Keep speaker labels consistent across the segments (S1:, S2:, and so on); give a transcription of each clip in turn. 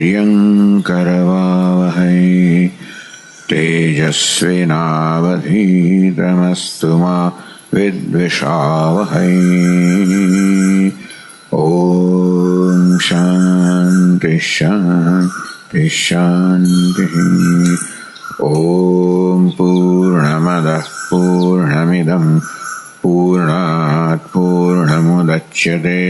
S1: प्रियङ्करवावहै तेजस्विनावधीतमस्तु मा विद्विषावहै। ॐ शान्ति शान्ति शान्तिः। ॐ पूर्णमदः पूर्णमिदं पूर्णात् पूर्णमुदच्यते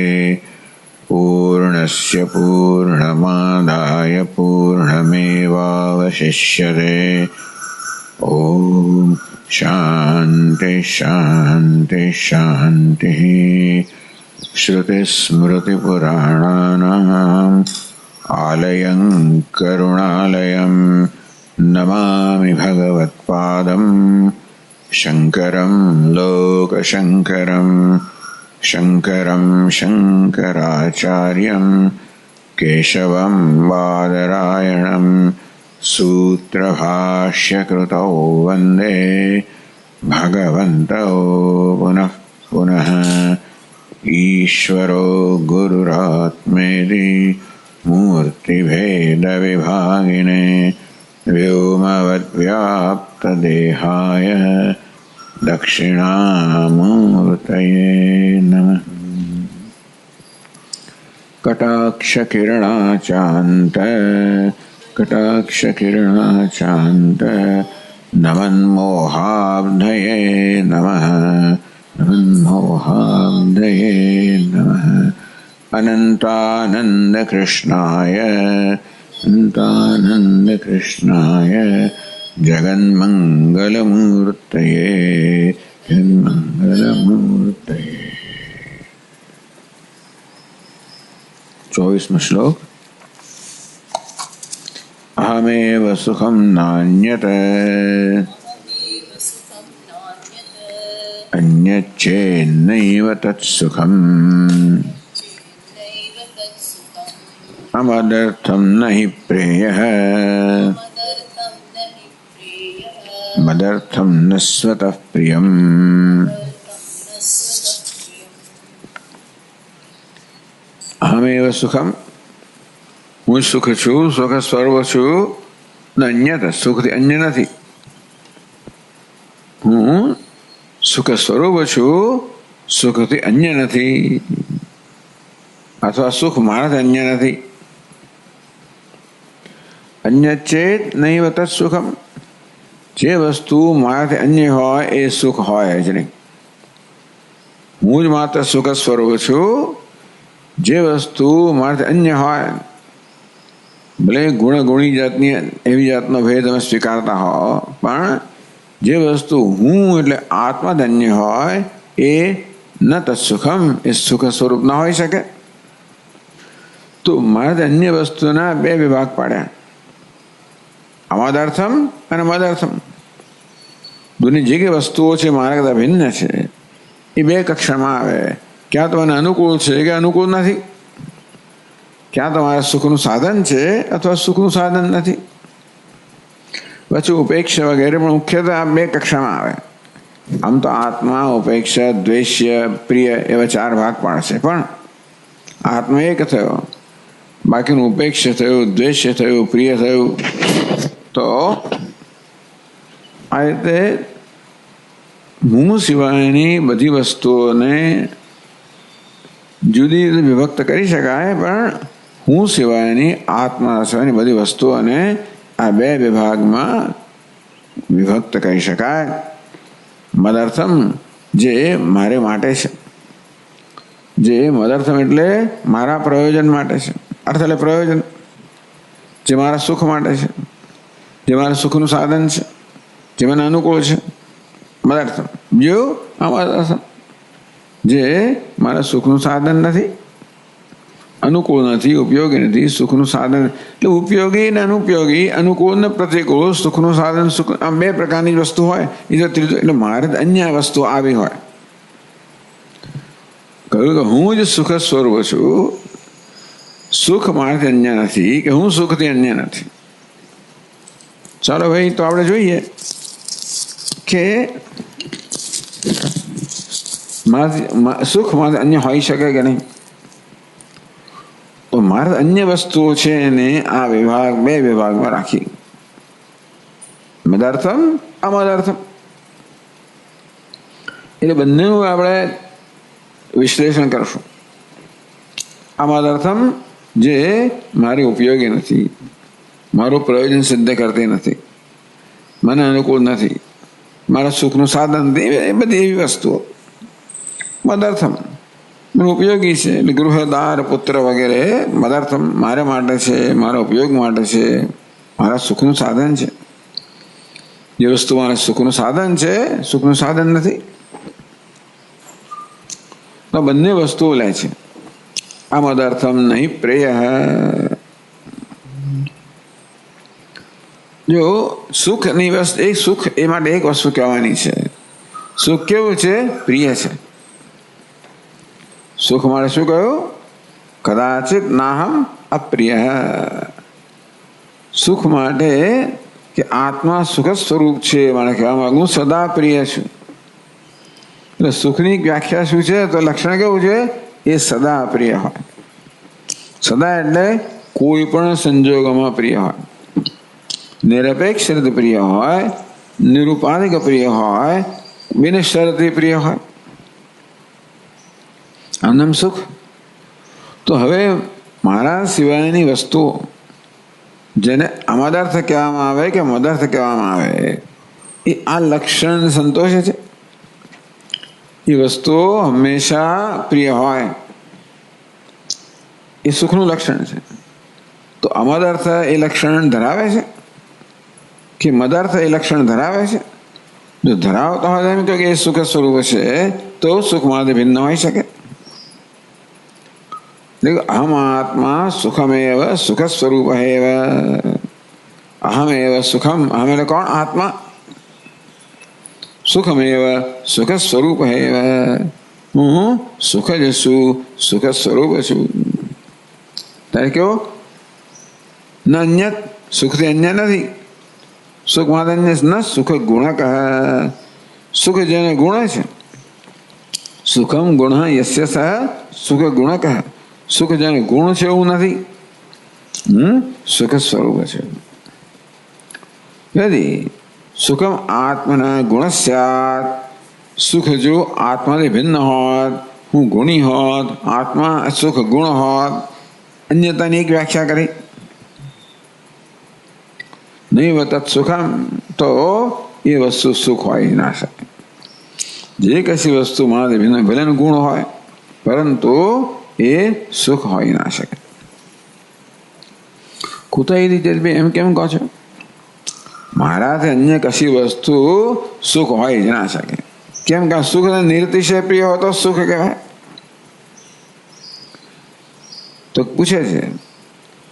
S1: पूर्णस्य पूर्णमादाय पूर्णमेवावशिष्यते। ॐ शान्ति शान्ति शान्तिः। श्रुतिस्मृतिपुराणानाम् आलयं करुणालयं नमामि भगवत्पादं शङ्करं लोकशङ्करं शङ्करं शङ्कराचार्यं केशवं बादरायणं सूत्रभाष्यकृतौ वन्दे भगवन्तौ पुनः पुनः। ईश्वरो गुरुरात्मेति मूर्तिभेदविभागिने व्योमवद्व्याप्तदेहाय दक्षिणामूर्तये नमः। कटाक्षकिरणाचान्त नमन्मोहाब्धये नमः नमन्मोहाब्धये नमः। अनन्तानन्दकृष्णाय अनन्तानन्दकृष्णाय जगन्मङ्गलमूर्तये जगन्मङ्गलमूर्तये। 24वां श्लोक। अहमेव सुखं नान्यत् अन्यच्चेन्नैव तत्सुखम् अमदर्थं न हि प्रेयः मदर्थं न स्वतः प्रियम्। अहमेव सुखम, હું સુખ છું, સુખ સ્વરૂપ છું, અન્યત સુખથી અન્ય નથી. હું સુખ સ્વરૂપ છું, સુખથી અન્ય નથી, અથવા સુખ મારાથી અન્ય નથી. અન્ય ચેત નહીં તત્ સુખમ, જે વસ્તુ મારાથી અન્ય હોય એ સુખ હોય જ નહીં. હું જ માત્ર સુખ સ્વરૂપ છું. જે વસ્તુ મારાથી અન્ય હોય, ભલે ગુણી જાતની એવી જાતનો ભેદ તમે સ્વીકારતા હો, પણ જે વસ્તુ હું એટલે આત્મા અન્ય હોય એ ન તત્સુખમ, એ સુખ સ્વરૂપ ના હોઈ શકે. તો મારાથી અન્ય વસ્તુના બે વિભાગ પાડ્યા, અમાદાર્થમ અને મદાર્થમ. દુનિયા જે કઈ વસ્તુઓ છે મારા કરતા ભિન્ન છે એ બે કક્ષામાં આવે. ક્યાં તો મને અનુકૂળ છે કે અનુકૂળ નથી, ક્યાં તમારા સુખનું સાધન છે અથવા સુખનું સાધન નથી. પછી ઉપેક્ષા વગેરે પણ મુખ્યતઃ આ બે કક્ષામાં આવે. આમ તો આત્મા ઉપેક્ષા દ્વેષ્ય પ્રિય એવા ચાર ભાગ પાડશે, પણ આત્મા એક થયો, બાકીનું ઉપેક્ષા થયું, દ્વેષ્ય થયું, પ્રિય થયું. તો આ રીતે હું સિવાયની બધી વસ્તુઓને જુદી રીતે વિભક્ત કરી શકાય, પણ હું સિવાયની આત્મા સિવાયની બધી વસ્તુઓને આ બે વિભાગમાં વિભક્ત કરી શકાય. મદર્થમ, જે મારે માટે છે, જે મદર્થમ એટલે મારા પ્રયોજન માટે છે. અર્થ એટલે પ્રયોજન, જે મારા સુખ માટે છે, જે મારા સુખનું સાધન છે, જે મને અનુકૂળ છે. મદર્થમ. બીજું અમાદર્થમ, જે મારા સુખનું સાધન નથી, અનુકૂળ નથી, ઉપયોગી નથી. સુખનું સાધન એટલે ઉપયોગી ને અનુપયોગી, અનુકૂળ ને પ્રતિકૂળ. સુખનું સાધન સુખ, આમ બે પ્રકારની વસ્તુ હોય. એ જો ત્રીજું એટલે મારે અન્ય વસ્તુ આવી હોય. કહ્યું કે હું જ સુખ સ્વરૂપ છું, સુખ મારાથી અન્ય નથી, કે હું સુખથી અન્ય નથી. ચાલો ભાઈ, તો આપણે જોઈએ કે સુખ મારાથી અન્ય હોઈ શકે કે નહીં. તો મારે અન્ય વસ્તુઓ છે એને આ વિભાગ, બે વિભાગમાં રાખી, મદાર્થમ અમદાર્થમ. એટલે બંનેનું આપણે વિશ્લેષણ કરશું. અમદાર્થમ જે મારી ઉપયોગી નથી, મારું પ્રયોજન સિદ્ધ કરતી નથી, મને અનુકૂળ નથી, મારા સુખનું સાધન નથી, એ બધી એવી વસ્તુઓ. મદાર્થમ મને ઉપયોગી છે, એટલે ગૃહદાર પુત્ર વગેરે મદાર્થમ મારા માટે છે, મારા ઉપયોગ માટે છે, મારા સુખનું સાધન છે. જે વસ્તુ મારા સુખનું સાધન છે, સુખનું સાધન નથી. તો બંને વસ્તુઓ લે છે. આ મદાર્થમ નહીં પ્રેય. જો સુખની વસ્તુ, એક સુખ એ માટે એક વસ્તુ કહેવાની છે. સુખ કેવું છે? પ્રિય છે. સુખ માટે શું કહ્યું? કદાચિત નાહમ અપ્રિય. સુખ માટે કે આત્મા સુખ સ્વરૂપ છે મારે કહેવા માંગુ, સદા પ્રિય છું. એટલે સુખની વ્યાખ્યા શું છે? તો લક્ષણ કેવું છે? એ સદા પ્રિય હોય. સદા એટલે કોઈ પણ સંજોગોમાં પ્રિય હોય, નિરપેક્ષ રીતે પ્રિય હોય, નિરુપાધિક પ્રિય હોય, બિનશરતી પ્રિય હોય. આમ નામ સુખ. તો હવે મારા સિવાયની વસ્તુઓ જેને અમદાર્થ કહેવામાં આવે કે મદાર્થ કહેવામાં આવે, એ આ લક્ષણ સંતોષે છે. એ વસ્તુઓ હંમેશા પ્રિય હોય, એ સુખનું લક્ષણ છે. તો અમદાર્થ એ લક્ષણ ધરાવે છે કે મદાર્થ એ લક્ષણ ધરાવે છે? જો ધરાવતા હોય એમ કે એ સુખ સ્વરૂપ છે, તો સુખમાંથી ભિન્ન હોઈ શકે. અહમ આત્મા સુખમેવ સુખ સ્વરૂપ એવ. અહમેવ સુખમ. અહમ એટલે કોણ? આત્મા. સુખમેવ સુખ સ્વરૂપ એવ. હું સુખ જ છું, સુખ સ્વરૂપ છું. ત્યારે કેવો? ન અન્યત, સુખથી અન્ય નથી. સુખમાં અન્ય ન સુખ ગુણક. સુખ જેને ગુણ છે, સુખમ ગુણ યસ્ય સહ સુખ ગુણક. સુખ જેને ગુણ છે એવું નથી, સુખ સ્વરૂપ છે. यदि सुखम आत्मना गुण स्यात्, सुख जो आत्मा से भिन्न होत, हूँ गुणी होत, आत्मा सुख गुण होत, अन्यता ने एक व्याख्या करी नहीं वतत सुखम, तो ये वस्तु सुख हो ही ना सके. जे कसी वस्तु मारे भिन्न भले गुण हो, परंतु ये सुख हो ही ना सके. कुछ ही रीते एम केम कहो छो? महाराज अन्य कसी वस्तु सुख हो ही ना सके. केम का? सुख निरतिशय प्रिय हो तो सुख कहवाय. तो पूछे छे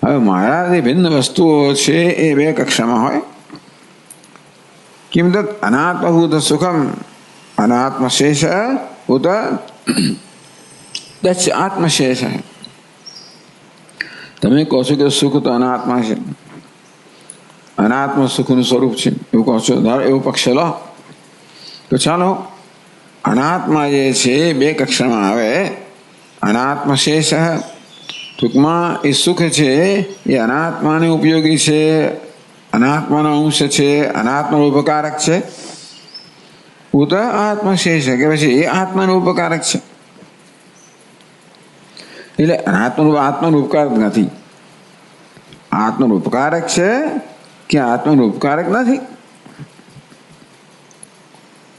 S1: હવે महाराज भिन्न वस्तुओ छे ए बे कक्षामां होय. किम तत् अनात्मभूत सुखम अनात्मशेष उत दच आत्मशेष है. તમે કહો છો કે સુખ તો અનાત્મા છે, અનાત્મ સુખનું સ્વરૂપ છે એવું કહો છો, એવો પક્ષ લો તો ચાલો. અનાત્મા જે છે બે કક્ષામાં આવે. અનાત્મ શેષ, ટૂંકમાં એ સુખ છે એ અનાત્માને ઉપયોગી છે, અનાત્માનો અંશ છે, અનાત્માનો ઉપકારક છે. ઉત આત્મશેષ કે પછી એ આત્માનો ઉપકારક છે. એટલે આત્માનો ઉપકારક નથી. આત્માનો ઉપકારક છે કે આત્માનો ઉપકારક નથી.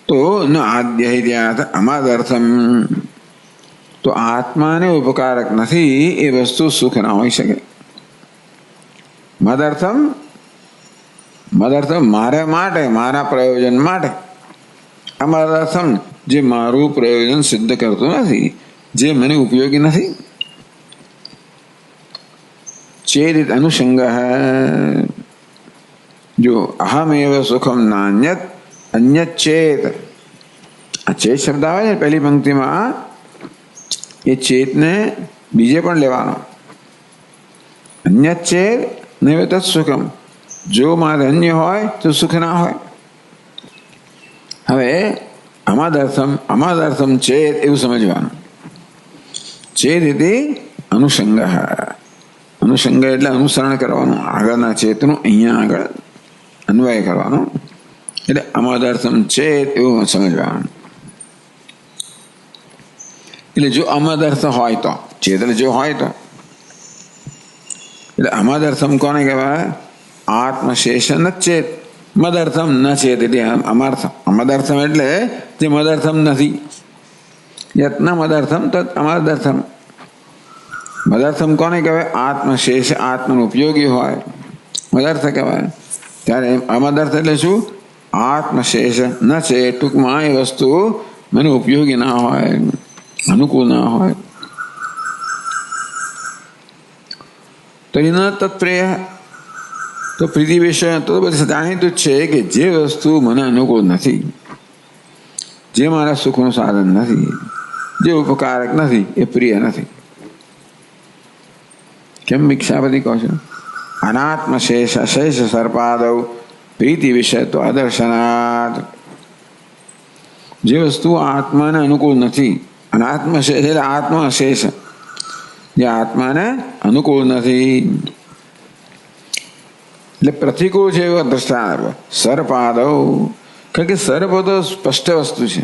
S1: તો ન આદ્ય અમાદર્થમ, તો આત્માને ઉપકારક નથી એ વસ્તુ સુખ ના હોઈ શકે. મદર્થમ, મદર્થમ મારા માટે, મારા પ્રયોજન માટે. અમાદર્થમ જે મારું પ્રયોજન સિદ્ધ કરતું નથી, જે મને ઉપયોગી નથી. चेदित अनुसंग है. जो अहमेव सुखम नान्यत अन्यत चेत. आ चेत शब्द आवे ने पहली पंक्ति में, ये चेत ने बीजे पण लेवानो. अन्यत चेत नैव तत् सुखम. जो मारे अन्य होय तो सुख ना होय. हवे अमादर्थम, अमादर्थम चेत एवं समझवानुं. चेदिति अनुसंग है. અનુસંગ એટલે અનુસરણ કરવાનું, આગળના ચેતનું અહીંયા આગળ અન્વય કરવાનો. એટલે અમદર્થમ ચેત એવું સમજવાનું. એટલે જો અમદર્થ હોય તો ચેત એટલે જો હોય તો, એટલે અમદર્થમ કોને કહેવાય? આત્મશેષ ન ચેત. મદર્થમ ન ચેત એટલે અમદર્થમ એટલે જે મદર્થમ નથી. યત્ન મદર્થમ તत् અમદર્થમ. મદર્થમ કોને કહેવાય? આત્મશેષ, આત્મનો ઉપયોગી હોય મદર્થ કહેવાય. ત્યારે અમદર્થ એટલે શું? આત્મશેષ ન છે, ટૂંકમાં એ વસ્તુ મને ઉપયોગી ના હોય, અનુકૂળ ના હોય. તો ન તત્પ્રિય, તો પ્રીતિ વિષય તો બધું જાણીતું જ છે કે જે વસ્તુ મને અનુકૂળ નથી, જે મારા સુખનું સાધન નથી, જે ઉપકારક નથી, એ પ્રિય નથી. કેમ ભિક્ષાપતિ કહો છો? અનાત્મ શેષ અશેષ સર્પાદવ પ્રીતિ વિષય તો અદર્શનાદ. જે વસ્તુ આત્માને અનુકૂળ નથી, અનાત્મ શેષ એટલે આત્મા અશેષ, જે આત્માને અનુકૂળ નથી એટલે પ્રતિકૂળ છે એવો દ્રષ્ટાંત. સર્પાદવ, કારણ કે સર્પ તો સ્પષ્ટ વસ્તુ છે.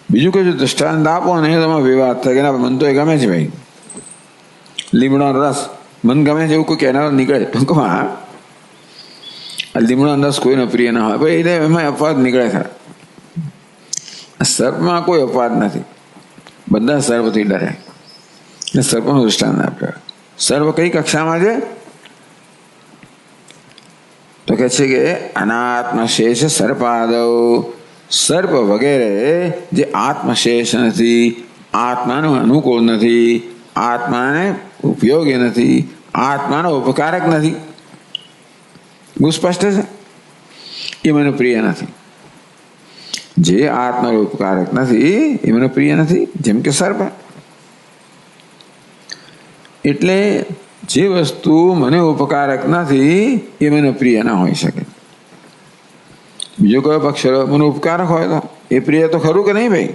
S1: બીજું કોઈ જો દ્રષ્ટાંત આપો ને તમારો વિવાદ થાય કે મન તો એ ગમે છે ભાઈ, લીમડો રસ મન ગમે છે એવું કોઈ કહેનાર નીકળે ટૂંકમાં. લીમડો રસ કોઈનો પ્રિય ના હોય ભાઈ, એટલે એમાં અપવાદ નીકળે ખરા. સર્પમાં કોઈ અપવાદ નથી, બધા સર્પથી ડરે. એટલે સર્પનું દૃષ્ટાંત આપ્યો. સર્પ કઈ કક્ષામાં છે? તો કહે છે કે અનાત્મશેષ સર્પાદવ, સર્પ વગેરે જે આત્મશેષ નથી, આત્માનો અનુકૂળ નથી, આત્માને ઉપયોગી નથી, આત્માનો ઉપકારક નથી, બહુ સ્પષ્ટ છે, એ મને પ્રિય નથી. જે આત્માનો ઉપકારક નથી એ મને પ્રિય નથી, જેમ કે સર્પ. એટલે જે વસ્તુ મને ઉપકારક નથી એ મને પ્રિય ના હોઈ શકે. બીજો કયો પક્ષ મને ઉપકારક હોય તો એ પ્રિય તો ખરું કે નહીં ભાઈ?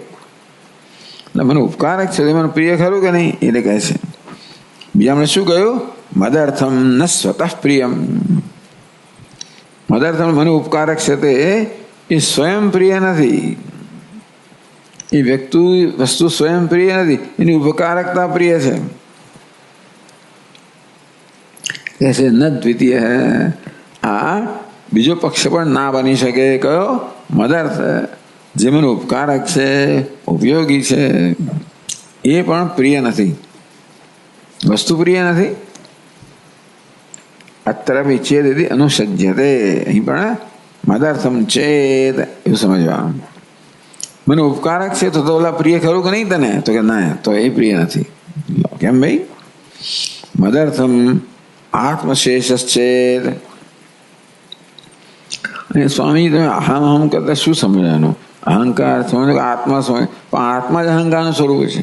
S1: એટલે મને ઉપકારક છે એ મને પ્રિય ખરું કે નહીં? એટલે કહે છે. બીજા મને શું કહ્યું? મદર્થમ ન સ્વતઃ પ્રિયમ. મદર્થમ મને ઉપકારક છે તે એ સ્વયં પ્રિય નથી. એ વસ્તુ સ્વયં પ્રિય નથી, એની ઉપકારકતા પ્રિય છે. ऐसे न द्वितीय है. આ બીજો પક્ષ પણ ના બની શકે. કયો? મદર્થ, જે મને ઉપકારક છે, ઉપયોગી છે, એ પણ પ્રિય નથી, વસ્તુ પ્રિય નથી. અત્ર વિચ્છેદ અનુસજ્યતે. અહીં પણ મદર્થમ ચેત એવું સમજવાનું. મને ઉપકારક છે તો ઓલા પ્રિય ખરું કે નહીં તને? તો કે ના, તો એ પ્રિય નથી. કેમ ભાઈ? મદર્થમ આત્મશેષ ચેત. અને સ્વામી તમે અહમ અહમ કરતા શું સમજવાનું? અહંકાર સમજો કે આત્મા સમજ, પણ આત્મા જ અહંકારનું સ્વરૂપ છે.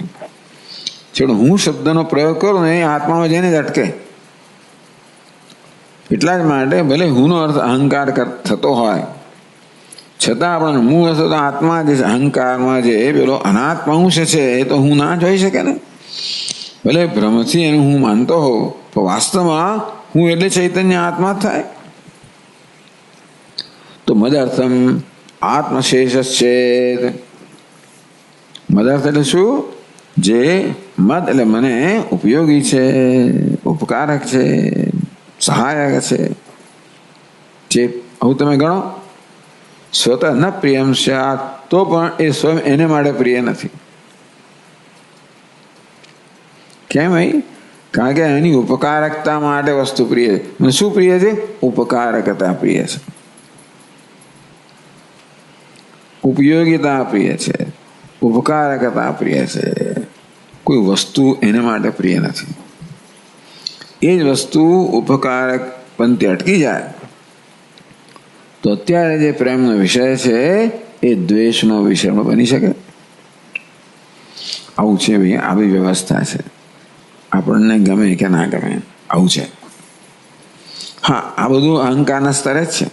S1: છેડો હું શબ્દનો પ્રયોગ કરું ને એ આત્મામાં જઈને જ અટકે. એટલા જ માટે ભલે હુંનો અર્થ અહંકાર થતો હોય છતાં પણ હું હશે તો આત્મા જે અહંકારમાં જે પેલો અનાત્મા અંશ છે એ તો હું ના જોઈ શકે ને. ભલે ભ્રમથી એનું હું માનતો હોઉં, પણ વાસ્તવમાં હું એટલે ચૈતન્ય આત્મા થાય. તો મદર્થમ આત્મશેષ ચેત. મદર્થ એટલે શું? જે મદ એટલે મને ઉપયોગી છે, ઉપકારક છે, સહાયક છે. ચેત આવું તમે ગણો. સ્વતઃ ન પ્રિયમ સ્યાત, તો પણ એ સ્વયં એને માટે પ્રિય નથી. કેમ ભાઈ? કારણ કે એની ઉપકારકતા માટે વસ્તુ પ્રિય છે. મને શું પ્રિય છે? ઉપકારકતા પ્રિય છે, ઉપયોગિતા પ્રિય છે, ઉપકારકતા પ્રિય છે. કોઈ વસ્તુ એને માટે પ્રિય નથી. એ જ વસ્તુ ઉપકારક પંક્તિ અટકી જાય તો અત્યારે જે પ્રેમનો વિષય છે એ દ્વેષનો વિષય બની શકે. આવું છે ભાઈ, આવી વ્યવસ્થા છે. આપણને ગમે કે ના ગમે આવું છે. હા, આ બધું અહંકારના સ્તરે જ છે.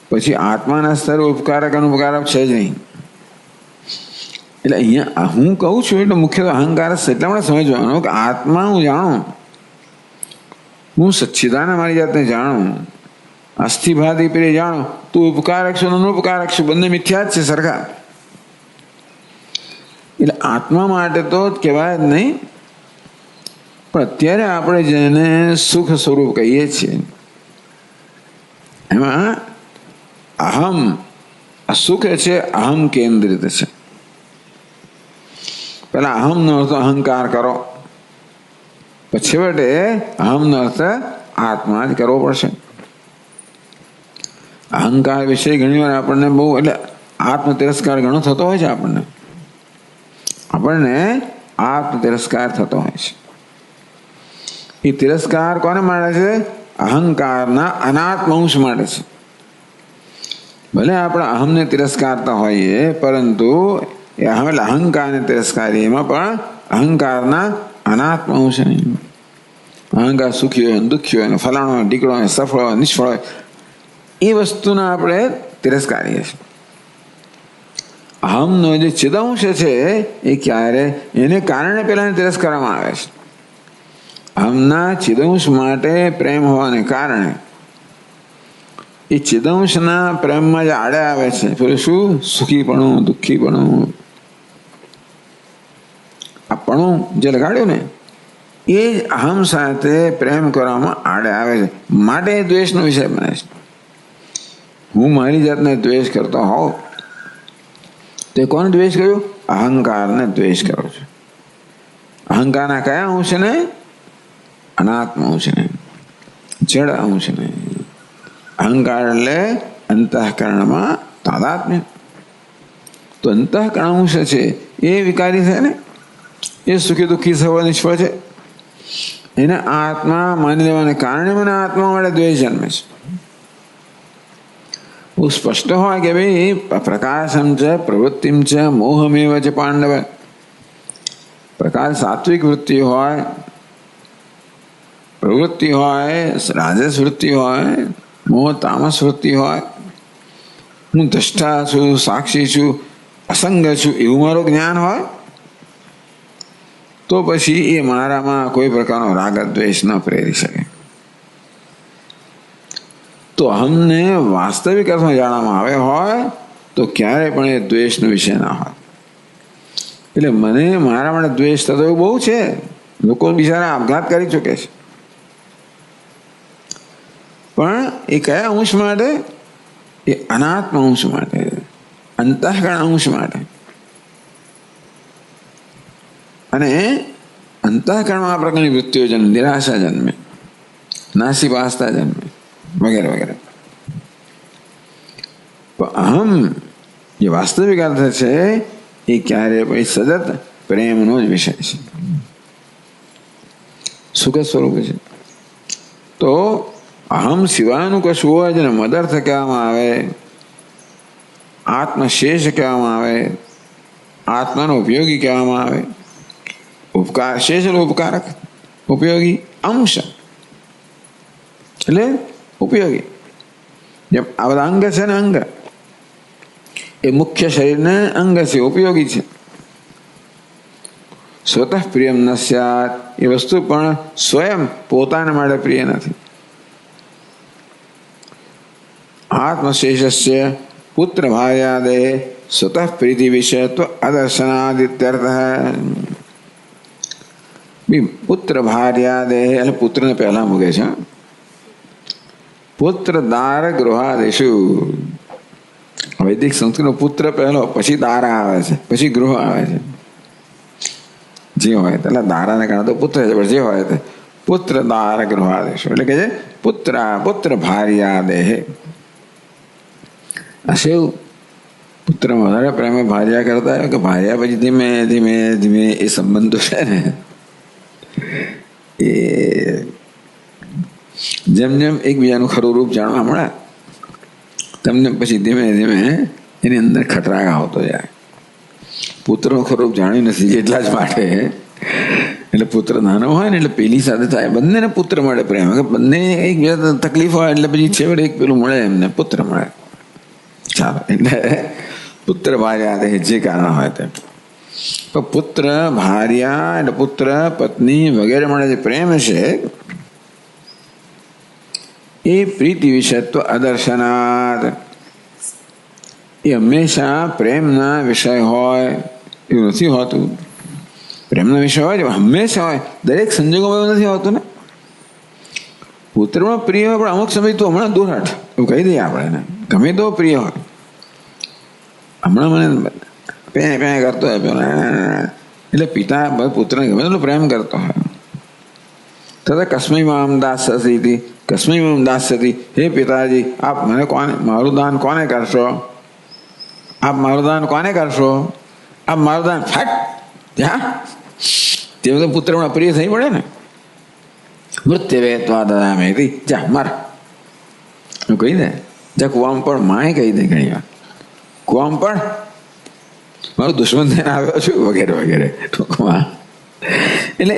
S1: પછી આત્માના સ્તરે ઉપકારક અનુપકારક છે જ નહીં. એટલે અહીંયા હું કહું છું એટલે મુખ્ય અહંકાર એટલા માટે સમજવાનો કે આત્મા હું જાણું, હું સચ્ચિદાન મારી જાતને જાણું, અસ્થિભાદી પેલી જાણું, તું ઉપકારક છું અનુપકારક છું, બંને મિથ્યા જ છે સરખા. એટલે આત્મા માટે તો કહેવાય જ નહીં. પણ અત્યારે આપણે જેને સુખ સ્વરૂપ કહીએ છીએ એમાં અહમ સુખ છે, અહમ કેન્દ્રિત છે. પેલા અહમનો અર્થ અહંકાર કરો, પછી છેવટે અહમનો અર્થ આત્મા જ કરવો પડશે. અહંકાર વિશે ઘણી વાર આપણને બહુ એટલે આત્મ તિરસ્કાર ઘણો થતો હોય છે. આપણને આત્મ તિરસ્કાર થતો હોય છે. એ તિરસ્કાર કોને માટે છે? અહંકારના અનાત્મ અંશ માટે છે. ભલે આપણે અહમને તિરસ્કારતા હોઈએ, પરંતુ એ અહંકારને તિરસ્કારી એમાં પણ અહંકારના અનાત્મ અંશ નહીં. અહંકાર સુખી હોય દુઃખી હોય, ફલાણો હોય ઢીકડો હોય, સફળ હોય નિષ્ફળ હોય, એ વસ્તુના આપણે તિરસ્કારીએ છીએ. અહમનો જે ચિદંશ છે એ ક્યારે એને કારણે પેલા તિરસ્કારવામાં આવે છે. અહમના ચિદંશ માટે પ્રેમ હોવાને કારણે એ ચિદંશના પ્રેમમાં જે આડે આવે છે પેલું શું? સુખીપણું, દુઃખીપણું, આપણું જે લગાડ્યું ને એ જ અહમ સાથે પ્રેમ કરવામાં આડે આવે છે. માટે એ દ્વેષનો વિષય બને છે. હું મારી જાતને દ્વેષ કરતો હોઉં તે કોને દ્વેષ કર્યો? અહંકારને દ્વેષ કર્યો છે. અહંકારના કયા અંશને? અનાત્મ અંશને, જડ અંશને. અહંકાર એટલે અંતઃકરણમાં તાદાત્મ્ય. તો અંતઃકરણ અંશ છે એ વિકારી છે ને, એ સુખી દુઃખી સફળ નિષ્ફળ છે. એને આત્મા માની લેવાને કારણે મને આત્મા માટે દ્વેષ જન્મે છે. બહુ સ્પષ્ટ હોય કે ભાઈ પ્રકાશમ છે પ્રવૃત્તિમ છે મોહમેવ છે પાંડવ. પ્રકાશ સાત્વિક વૃત્તિ હોય, પ્રવૃત્તિ હોય, રાજસ વૃત્તિ હોય, મોહ તામસ વૃત્તિ હોય. હું દ્રષ્ટા છું, સાક્ષી છું, અસંગ છું એવું મારું જ્ઞાન હોય તો પછી એ મારામાં કોઈ પ્રકારનો રાગ દ્વેષ ન પ્રેરી શકે. તો અમને વાસ્તવિક અર્થમાં જાણવામાં આવે હોય તો ક્યારે પણ એ દ્વેષનો વિષય ના હોય. એટલે મને મારા માટે દ્વેષ થતો એવું બહુ છે. લોકો બિચારા આપઘાત કરી ચૂકે છે. પણ એ કયા અંશ માટે? એ અનાત્મ અંશ માટે, અંતઃકરણ અંશ માટે. અને અંતઃકરણમાં આ પ્રકારની વૃત્તિઓ જન્મે, નિરાશા જન્મે, નાસીપાસતા જન્મે વગેરે વગેરે. અહમ જે વાસ્તવિક અર્થ છે એ ક્યારે પછી સતત પ્રેમનો જ વિષય છે, સુખ સ્વરૂપ છે. તો અહમ સિવાયનું કશું હોય જેને મદર્થ કહેવામાં આવે, આત્મશેષ કહેવામાં આવે, આત્માનો ઉપયોગી કહેવામાં આવે. ઉપકાર શેષ એટલે ઉપકારક, ઉપયોગી અંશ એટલે ઉપયોગી. જેમ આ બધા અંગ છે ને, અંગ એ મુખ્ય શરીરને અંગ છે, ઉપયોગી છે. સ્વતઃ પ્રિયમ ન સ્યાત એ વસ્તુ પણ સ્વયં પોતાના માટે પ્રિય નથી. આત્મશેષસ્ય પુત્ર ભાર્યાદે સ્વતઃ પ્રીતિ વિષયત્વ અદર્શનાદિત્યર્થ. પુત્ર ભાર્યાદે એટલે પુત્રને પહેલા મૂકે છે. પુત્ર દાર ગૃહાદેશુ. વૈદિક સંસ્કૃતનો પુત્ર પહેલો, પછી દારા આવે છે, પછી ગૃહ આવે છે. જે હોય એટલે દારાને કારણે તો પુત્ર છે, પણ જે હોય તે પુત્ર દાર ગૃહાદેશુ એટલે કે છે પુત્ર ભાર્યાદે. હશે પુત્રમાં વધારે પ્રેમ ભાર્યા કરતા કે ભાર્યા પછી ધીમે ધીમે ધીમે એ સંબંધો છે ને એ જેમ જેમ એકબીજાનું ખરું રૂપ જાણવા મળે તેમને પછી ધીમે ધીમે એની અંદર ખટરાગ આવતો જાય. પુત્રનું ખરું રૂપ જાણ્યું નથી એટલા જ માટે. એટલે પુત્ર નાનો હોય ને એટલે પેલી સાથે થાય, બંનેને પુત્ર મળે પ્રેમ. બંને એકબીજા તકલીફ હોય એટલે પછી છેવટે એક પેલું મળે, એમને પુત્ર મળે. ચાલો એટલે પુત્ર ભાર્યા જે કારણ હોય તે. તો પુત્ર ભાર્યા, પુત્ર પત્ની વગેરે મળે જે પ્રેમ છે એ પ્રીતિ વિષયત્વ અદર્શનાદ, એ હંમેશા પ્રેમના વિષય હોય એવું નથી હોતું. પ્રેમનો વિષય હોય હંમેશા હોય, દરેક સંજોગોમાં એવું નથી હોતું ને. પુત્રમાં પ્રિય હોય પણ અમુક સમય તો હમણાં દૂર હટ એવું કહી દઈએ આપણે એને, ગમે તો પ્રિય હોય. હમણાં મને પે પે કરતો હોય એટલે પિતા પુત્રને ગમે તેટલો પ્રેમ કરતો હોય. તથા કસ્મય મામ દાસ્યતિ, કસ્મય મામ દાસ્યતિ, હે પિતાજી આપ મને કોને મારું દાન કોને કરશો, આપ મારું દાન કોને કરશો, આપ મારું દાન ફાટ ત્યાં તે તો પુત્રમાં પ્રિય થઈ પડે ને. મૃત્યુવેત્વા દદામેતિ, જા માર હું કહી દે, જા કુવામાં પણ માએ કહી દે ઘણી વાર, કુવામાં પણ મારો દુશ્મન થઈને આવ્યો છું વગેરે વગેરે ટૂંકમાં. એટલે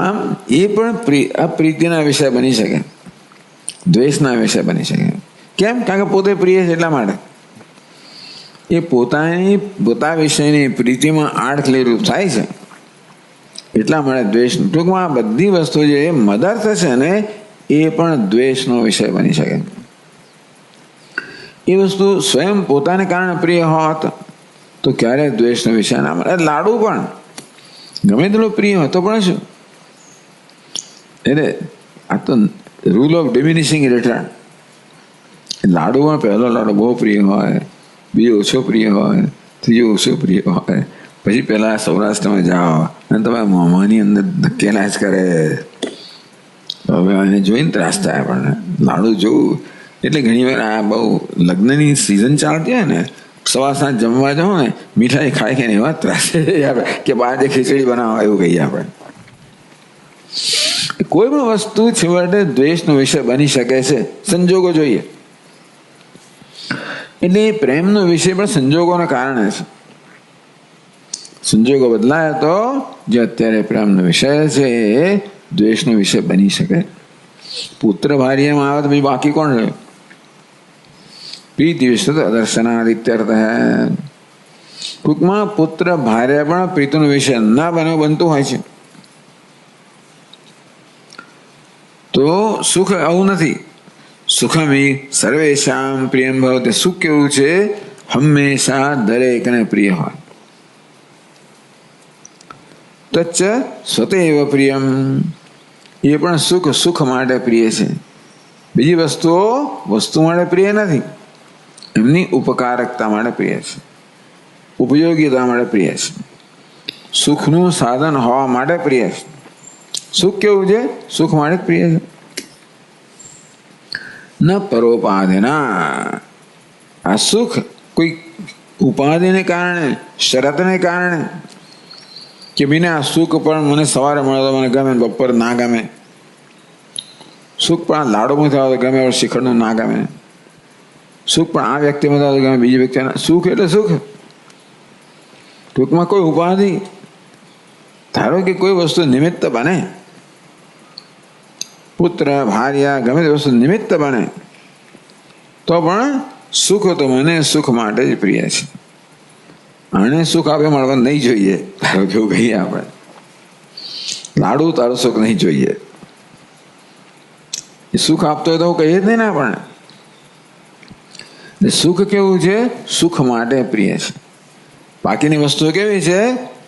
S1: આમ એ પણ આ પ્રીતિના વિષય બની શકે, દ્વેષના વિષય બની શકે. કેમ? કારણ કે પોતે પ્રિય છે એટલા માટે. એ પોતા વિષયની પ્રીતિમાં આડખલેરું થાય છે એટલા માટે દ્વેષ. ટૂંકમાં બધી વસ્તુ જે મદદ થશે ને એ પણ દ્વેષનો વિષય બની શકે. એ વસ્તુ સ્વયં પોતાને કારણે પ્રિય હોત તો ક્યારેય દ્વેષનો વિષય ના મળે. લાડુ પણ ગમે તેટલો પ્રિય હોય તો પણ શું, એટલે આ તો રૂલ ઓફ ડિમિનિશિંગ રિટર્ન. લાડુ પણ પહેલો લાડુ બહુ પ્રિય હોય, બીજો ઓછો પ્રિય હોય, ત્રીજો ઓછો પ્રિય હોય, પછી પેલા સૌરાષ્ટ્રમાં જાઓ અને તમે મોંની અંદર ધકેલા જ કરે. હવે એને જોઈને ત્રાસ થાય આપણને લાડુ જોવું. એટલે ઘણી વાર આ બહુ લગ્નની સિઝન ચાલતી હોય ને, સવાર સાંજ જમવા જાઓ ને મીઠાઈ ખાઈ ખાઈને એવા ત્રાસ કે બહાર જે ખીચડી બનાવો એવું કહીએ આપણે. કોઈ પણ વસ્તુ છેવટે દ્વેષનો વિષય બની શકે છે, સંજોગો જોઈએ. એટલે પ્રેમનો વિષય પણ સંજોગોના કારણે છે. સંજોગો બદલાય તો જે અત્યારે પ્રેમનો વિષય છે એ દ્વેષનો વિષય બની શકે. પુત્ર ભાર્યમાં આવે તો પછી બાકી કોણ રહે? પ્રીતિ વિષય તો અદર્શનાદિત્યર્થ હે. ટૂંકમાં પુત્ર ભાર્ય પણ પ્રીતિનો વિષય ના બનતું હોય છે. તો સુખ આવું નથી. સુખમી સર્વેશામ પ્રિયમ ભવતે. સુખ કેવું છે? હંમેશા દરેકને પ્રિય હોય. તચ્ચ સ્વતેવ પ્રિયમ. એ પણ સુખ માટે પ્રિય છે. બીજી વસ્તુ માટે પ્રિય નથી. એમની ઉપકારકતા માટે પ્રિય છે, ઉપયોગીતા માટે પ્રિય છે, સુખનું સાધન હોવા માટે પ્રિય છે. સુખ કેવું છે? સુખ માટે પ્રિય છે. ન પરોપાધિના. આ સુખ કોઈ ઉપાધિને કારણે, શરતને કારણે કે બીને આ સુખ પણ મને સવારે મળે તો મને ગમે, બપોર ના ગમે. સુખ પણ લાડુમાં થવા તો ગમે, શિખરનું ના ગમે. સુખ પણ આ વ્યક્તિમાં થવા તો ગમે, બીજી વ્યક્તિ. સુખ એટલે સુખ. ટૂંકમાં કોઈ ઉપાધિ, ધારો કે કોઈ વસ્તુ નિમિત્ત બને, પુત્ર ભાર્યા ગમે તે વસ્તુ નિમિત્ત બને તો પણ સુખ તો મને સુખ માટે જ પ્રિય છે. આને સુખ આપે મળવા નહીં જોઈએ. ધારો કેવું કહીએ આપણે, લાડુ તારું સુખ નહીં જોઈએ. એ સુખ આપતો હોય તો હું કહીએ જ નહીં ને આપણને. સુખ કેવું છે? સુખ માટે પ્રિય છે. બાકીની વસ્તુઓ કેવી છે?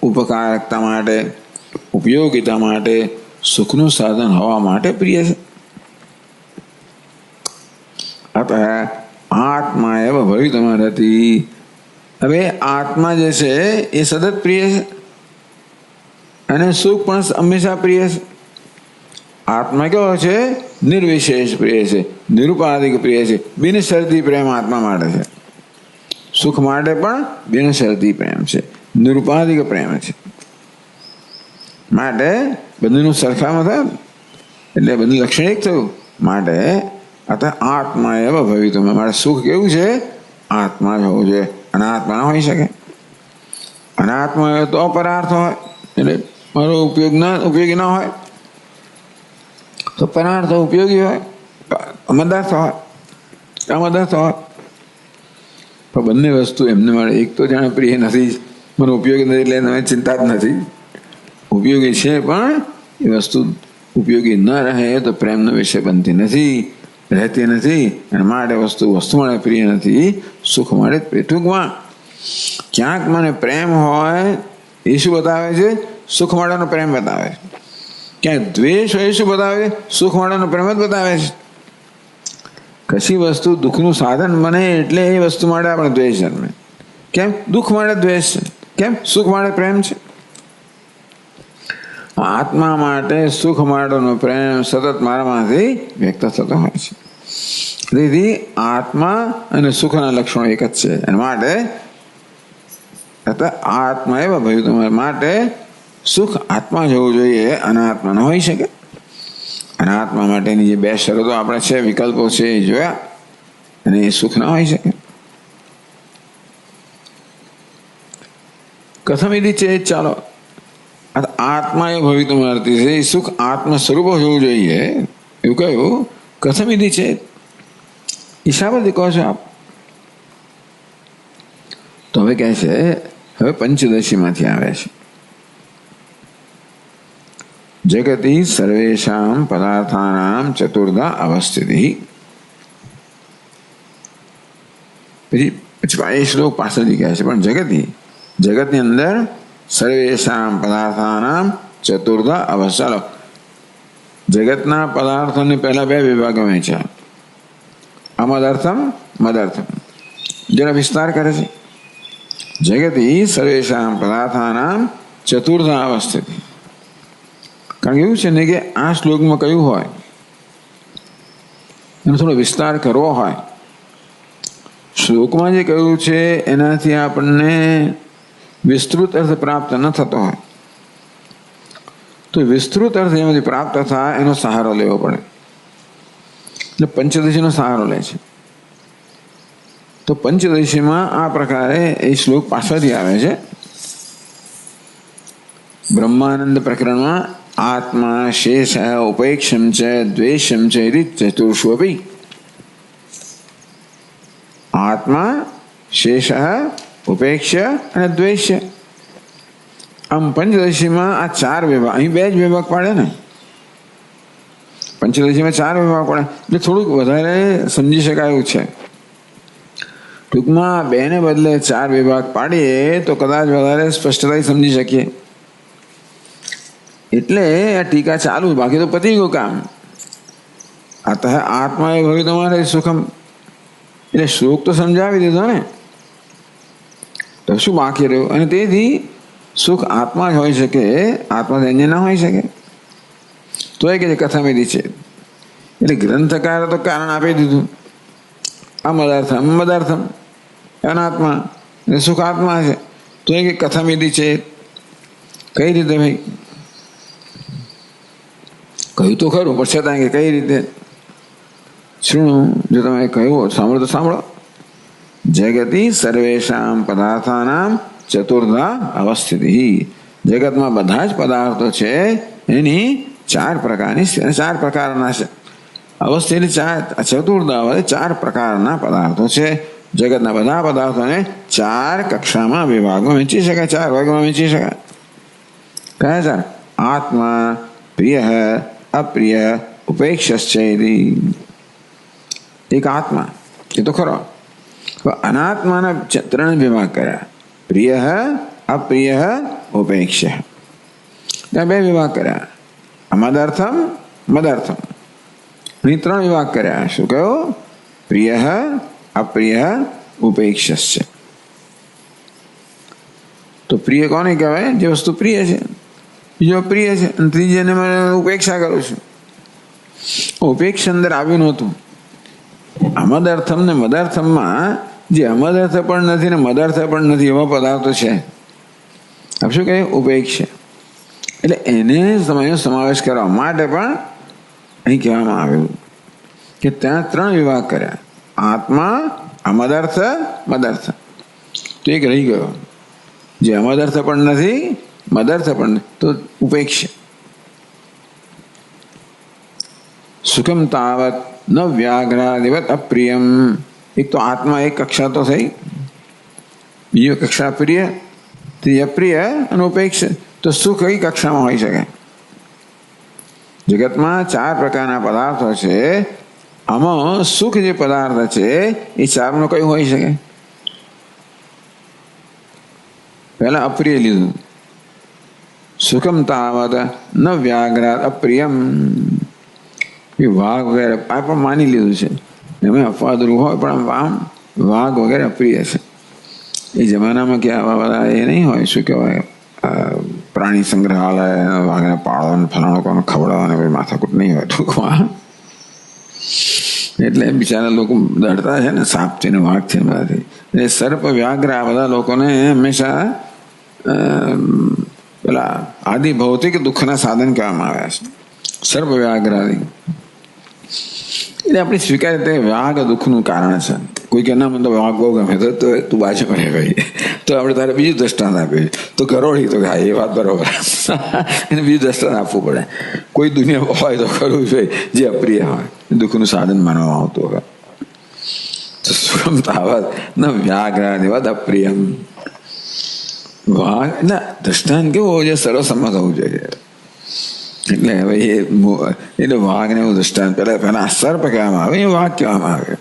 S1: ઉપકારકતા માટે, ઉપયોગિતા માટે, સુખનું સાધન હોવા માટે પ્રિય છે. આત્મા એવ ભવિતુમર્હતિ. હવે આત્મા જે છે એ સતત પ્રિય છે અને સુખ પણ હંમેશા પ્રિય છે. આત્મા કેવો છે? નિર્વિશેષ પ્રિય છે, નિરુપાધિક પ્રિય છે. બિનશરતી પ્રેમ આત્મા માટે છે. સુખ માટે પણ બિનશરતી પ્રેમ છે, નિરુપાધિક પ્રેમ છે. માટે બધું સરખામાં થાય એટલે બધું લક્ષણ એક થયું. માટે આત્મા એવા ભવિતું. મારે સુખ કેવું છે? આત્મા જ હોવું જોઈએ. અનાત્મા ના હોઈ શકે. અનાત્મા હોય તો અપરાર્થ હોય, એટલે મારો ઉપયોગી ના હોય. તો પરાર્થ ઉપયોગી હોય, અમદાર્થ હોય, અમદાર્થ હોય. પણ બંને વસ્તુ એમને મળે. એક તો જાણે પ્રિય નથી, મને ઉપયોગી નથી એટલે તમે ચિંતા જ નથી. ઉપયોગી છે પણ એ વસ્તુ ઉપયોગી ન રહે તો પ્રેમનો વિષય બનતી નથી, રહેતી નથી. અને માટે વસ્તુ માટે પ્રિય નથી, સુખ માટે પ્રિય. ટૂંકમાં ક્યાંક મને પ્રેમ હોય એ શું બતાવે છે? સુખ માટેનો પ્રેમ બતાવે છે. ક્યાંક દ્વેષ હોય શું બતાવે? સુખ માટેનો પ્રેમ જ બતાવે છે. કશી વસ્તુ દુઃખનું સાધન બને એટલે એ વસ્તુ માટે આપણે દ્વેષ જન્મે. કેમ? દુઃખ માટે દ્વેષ છે. કેમ? સુખ માટે પ્રેમ છે. આત્મા માટે સુખ માટેનો પ્રેમ સતત મારામાંથી વ્યક્ત થતો હોય છે. તેથી આત્મા અને સુખના લક્ષણો એક જ છે. અને માટે આત્મા એવા ભાઈ તમારા માટે સુખ આત્મા જવું જોઈએ, અનાત્મા ન હોઈ શકે. અનાત્મા માટેની જે બે શરતો આપણે છે, વિકલ્પો છે, એ જોયા, અને એ સુખ ના હોઈ શકે. કથમ વિધિ છે? ચાલો, આત્મા એ ભવિતું અર્થી છે, એ સુખ આત્મ સ્વરૂપ હોવું જોઈએ એવું કહ્યું. કથમ વિધિ છે? ઈશાબથી કહો છો આપ. તો હવે કહે છે, હવે પંચદશીમાંથી આવે છે. જગતી સર્વેષામ પદાર્થાનામ ચતુર્ધા અવસ્થિતિ. પછી એ શ્લોક પાછળથી કહે છે, પણ જગતની અંદર સર્વેષામ પદાર્થાનામ ચતુર્ધા અવસ્થા. ચાલો, જગતના પદાર્થોને પહેલા બે વિભાગમાં વહેંચ્યા, અમદર્થમ, મદર્થમ. જેનો વિસ્તાર કરે છે. જગતી સર્વેષામ પદાર્થાનામ ચતુર્ધા અવસ્થિતિ. કારણ કે એવું છે ને કે આ શ્લોકમાં કયું હોય એનો થોડો વિસ્તાર કરવો હોય. શ્લોકમાં જે કહ્યું છે એનાથી આપણને વિસ્તૃત અર્થ પ્રાપ્ત ન થતો હોય તો વિસ્તૃત અર્થ એમાંથી પ્રાપ્ત થાય એનો સહારો લેવો પડે. એટલે પંચદશીનો સહારો લે છે. તો પંચદશીમાં આ પ્રકારે એ શ્લોક પાછળથી આવે છે. બ્રહ્માનંદ પ્રકરણમાં આત્મા શેષ ઉપેક્ષમ છે દ્વેષમ છે ચતુર્ષુ અપી. આત્મા શેષ ઉપેક્ષ અને દ્વેષ. આમ પંચદશીમાં આ ચાર વિભાગ, અહીં બે જ વિભાગ પાડે ને. પંચદશીમાં ચાર વિભાગ પડે એટલે થોડુંક વધારે સમજી શકાય એવું છે. ટૂંકમાં બે ને બદલે ચાર વિભાગ પાડીએ તો કદાચ વધારે સ્પષ્ટતાથી સમજી શકીએ. એટલે આ ટીકા ચાલુ, બાકી તો પતી ગયું કામ. અતઃ આત્મા એ ભવ્ય તમારે સુખમ, એટલે સુખ તો સમજાવી દીધો ને, તો શું બાકી રહ્યું? અને તેથી સુખ આત્મા જ હોઈ શકે, આત્મા અન્ય ના હોઈ શકે. તો એ કે કથા મેદી છે એટલે ગ્રંથકારે તો કારણ આપી દીધું. અમદાર્થમ મદાર્થમ, અનાત્મા સુખ આત્મા છે. તો એ કે કથા મેદી છે. કઈ રીતે ભાઈ? કહ્યું તો ખરું, પણ છતાં કે કઈ રીતે? શું? જો તમે કહ્યું સાંભળો તો સાંભળો. જગતી સર્વેષામ પદાર્થાનામ ચતુર્ધા અવસ્થિતિ. જગતમાં બધા જ પદાર્થો છે એની ચાર પ્રકારના છે. અવસ્થિતિ ચતુર્ધા, ચાર પ્રકારના પદાર્થો છે. જગતના બધા પદાર્થોને ચાર કક્ષામાં વિભાગમાં વહેંચી શકાય, ચાર ભાગમાં વહેંચી શકાય. કયા ચાર? આત્મા, પ્રિય, અપ્રિય, ઉપેક્ષશ્ચેતિ. એક આત્મા, એ તો ખરો. અનાત્માના ત્રણ વિભાગ કર્યા, પ્રિય, અપ્રિય, ઉપેક્ષ. ત્યાં બે વિભાગ કર્યા, અમદર્થમ, મદર્થમ. અહીં ત્રણ વિભાગ કર્યા. શું કહ્યું? પ્રિય, અપ્રિય, ઉપેક્ષ. તો પ્રિય કોને કહેવાય? જે વસ્તુ પ્રિય છે. બીજો પ્રિય છે અને ત્રીજાને ઉપેક્ષા કરું છું. ઉપેક્ષા અંદર આવ્યું નહોતું. અમદર્થમ ને મદર્થમમાં જે અમદર્થ પણ નથી ને મદર્થ પણ નથી એવા પદાર્થો છે. આપ શું કહે? ઉપેક્ષ. એટલે એને સમયનો સમાવેશ કરવા માટે પણ અહીં કહેવામાં આવ્યું કે ત્યાં ત્રણ વિભાગ કર્યા, આત્મા, અમદર્થ, મદર્થ. તો એક રહી ગયો, જે અમદર્થ પણ નથી, મદર્થ પણ તો ઉપેક્ષ. સુખમ તાવત ન વ્યાઘ્રાદિવત અપ્રિયમ. એક તો આત્મા એક કક્ષા તો થઈ, બીજી કક્ષા પ્રિય, તે અપ્રિય અને ઉપેક્ષા. તો સુખ કઈ કક્ષામાં હોઈ શકે? જગતમાં 4 પ્રકારના પદાર્થો છે. આમાં સુખ જે પદાર્થ છે એ 4નું કયું હોઈ શકે? પહેલા અપ્રિય લીધું. સુખમ તાવત ન વ્યાઘ્રાત અપ્રિયમ. એ વાઘ વગેરે આ પણ માની લીધું છે. એમાં અપવાદરૂપ હોય પણ આમ વાઘ વગેરે અપ્રિય છે. એ જમાનામાં કે આવા બધા એ નહીં હોય, શું કહેવાય, પ્રાણી સંગ્રહાલય, વાઘને પાળવાનો, ફલાણો કોનો ખવડાવવાનો માથાકૂટ નહીં હોય ટૂંકમાં. એટલે બિચારા લોકો દડતા છે ને, સાપ છે ને, વાઘ છે ને બધાથી. એટલે સર્પ, વ્યાઘ્ર આ બધા લોકોને હંમેશા પેલા આદિ ભૌતિક દુઃખના સાધન કહેવામાં આવ્યા છે, સર્પ વ્યાઘ્ર આદિ. એટલે આપણે સ્વીકારીએ તે વાઘ દુઃખનું કારણ છે. કોઈ કે ના મને તો વાઘ બહુ ગમે તો તું બાજુમાં રહે ભાઈ, તો આપણે તારે બીજું દ્રષ્ટાંત આપ્યું. તો ગરોળી, તો હા એ વાત બરોબર, એને બીજું દ્રષ્ટાંત આપવું પડે. કોઈ દુનિયા હોય તો કરવું જોઈએ જે અપ્રિય હોય, દુઃખનું સાધન માનવામાં આવતું હોય. તો સુખમ તાવત ન વ્યાઘ્રાદિવદ અપ્રિયમ. વાઘ ના દ્રષ્ટાંત કેવું હોવું જોઈએ? સર્વસંમત હોવું જોઈએ. એટલે હવે એટલે વાઘને એવું દ્રષ્ટાંત પહેલા સર્પ કહેવામાં આવે, એ વાઘ કહેવામાં આવે.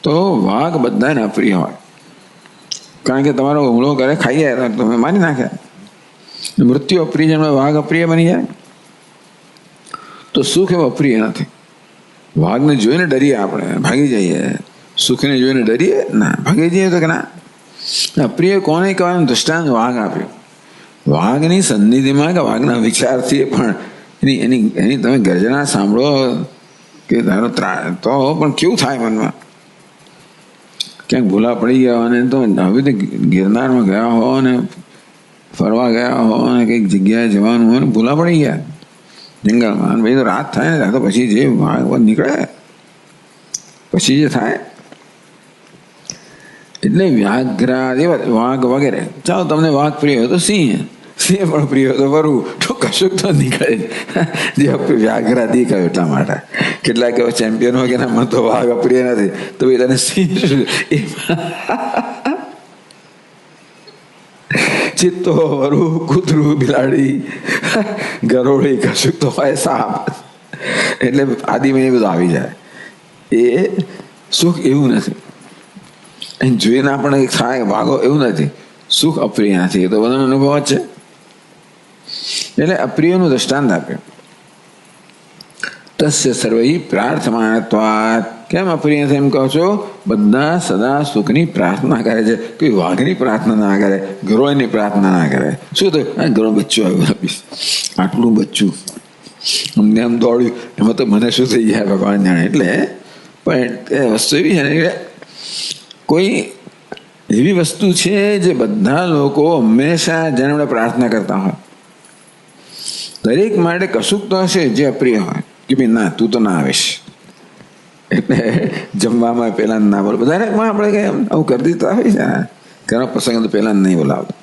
S1: તો વાઘ બધાને અપ્રિય હોય, કારણ કે તમારો હુમલો કરે, ખાઈ જાય તો તમે મારી નાખ્યા. મૃત્યુ અપ્રિય જેમ વાઘ અપ્રિય બની જાય. તો સુખ એવું અપ્રિય નથી. વાઘને જોઈને ડરીએ, આપણે ભાગી જઈએ. સુખને જોઈને ડરીએ ના, ભાગી જઈએ તો કે ના. અપ્રિય કોને કહેવાનું દ્રષ્ટાંત વાઘ આપ્યું. વાઘની સન્નિધિમાં કે વાઘના વિચારથી પણ એની તમે ગર્જના સાંભળો કે તારો તો પણ કેવું થાય મનમાં. ક્યાંક ભૂલા પડી ગયા અને તો હવે તો ગિરનારમાં ગયા હો ને ફરવા ગયા હો ને કંઈક જગ્યાએ જવાનું હોય ને ભૂલા પડી ગયા જંગલમાં, ભાઈ તો રાત થાય ને તો પછી જે વાઘ નીકળે પછી જે થાય. એટલે વ્યાઘ્ર વાઘ વગેરે. ચાલો તમને વાઘ પ્રિય હોય તો સિંહ પણ પ્રિય હોય તો વરુ, તો કશુંક તો નીકળે જે વ્યાઘ્રાદી કહ્યું. એટલા માટે કેટલાક એવા ચેમ્પિયન હોય કે ના મને તો વાઘ અપ્રિય નથી, તો એ તને સિંહ ચિત્તો, વરુ, કૂતરું, બિલાડી, ગરોળી, કશુંક તો હોય, સાપ. એટલે આદિમાં એ બધું આવી જાય. એ સુખ એવું નથી. જોઈને આપણે થાય ભાગો એવું નથી. સુખ અપ્રિય નથી, એ તો બધાનો અનુભવ જ છે. એટલે અપ્રિયનું દ્રષ્ટાંત આપ્યું. તસ્ય સર્વૈ પ્રાર્થમાનત્વાત્. કેમ અપ્રિય એમ કહો છો? બધા સદા સુખની પ્રાર્થના કરે છે. કોઈ વાઘની પ્રાર્થના ના કરે, ગરોળીની પ્રાર્થના ના કરે. શું થયું? ગરોળ બચ્ચું આવ્યું આપીશ, આટલું બચ્ચું અમને આમ દોડ્યું, એમાં તો મને શું થઈ જાય ભગવાન જાણે. એટલે પણ એ વસ્તુ એવી છે ને કે કોઈ એવી વસ્તુ છે જે બધા લોકો હંમેશા જેને પ્રાર્થના કરતા હોય, દરેક માટે કશુંક તો હશે જે અપ્રિય હોય કે ભાઈ ના તું તો ના આવીશ. એટલે જમવામાં પહેલા ના બોલો. દરેકમાં આપણે કઈ આવું કરી દીધા હોય છે. ઘણા પ્રસંગ તો પહેલા નહીં બોલાવતા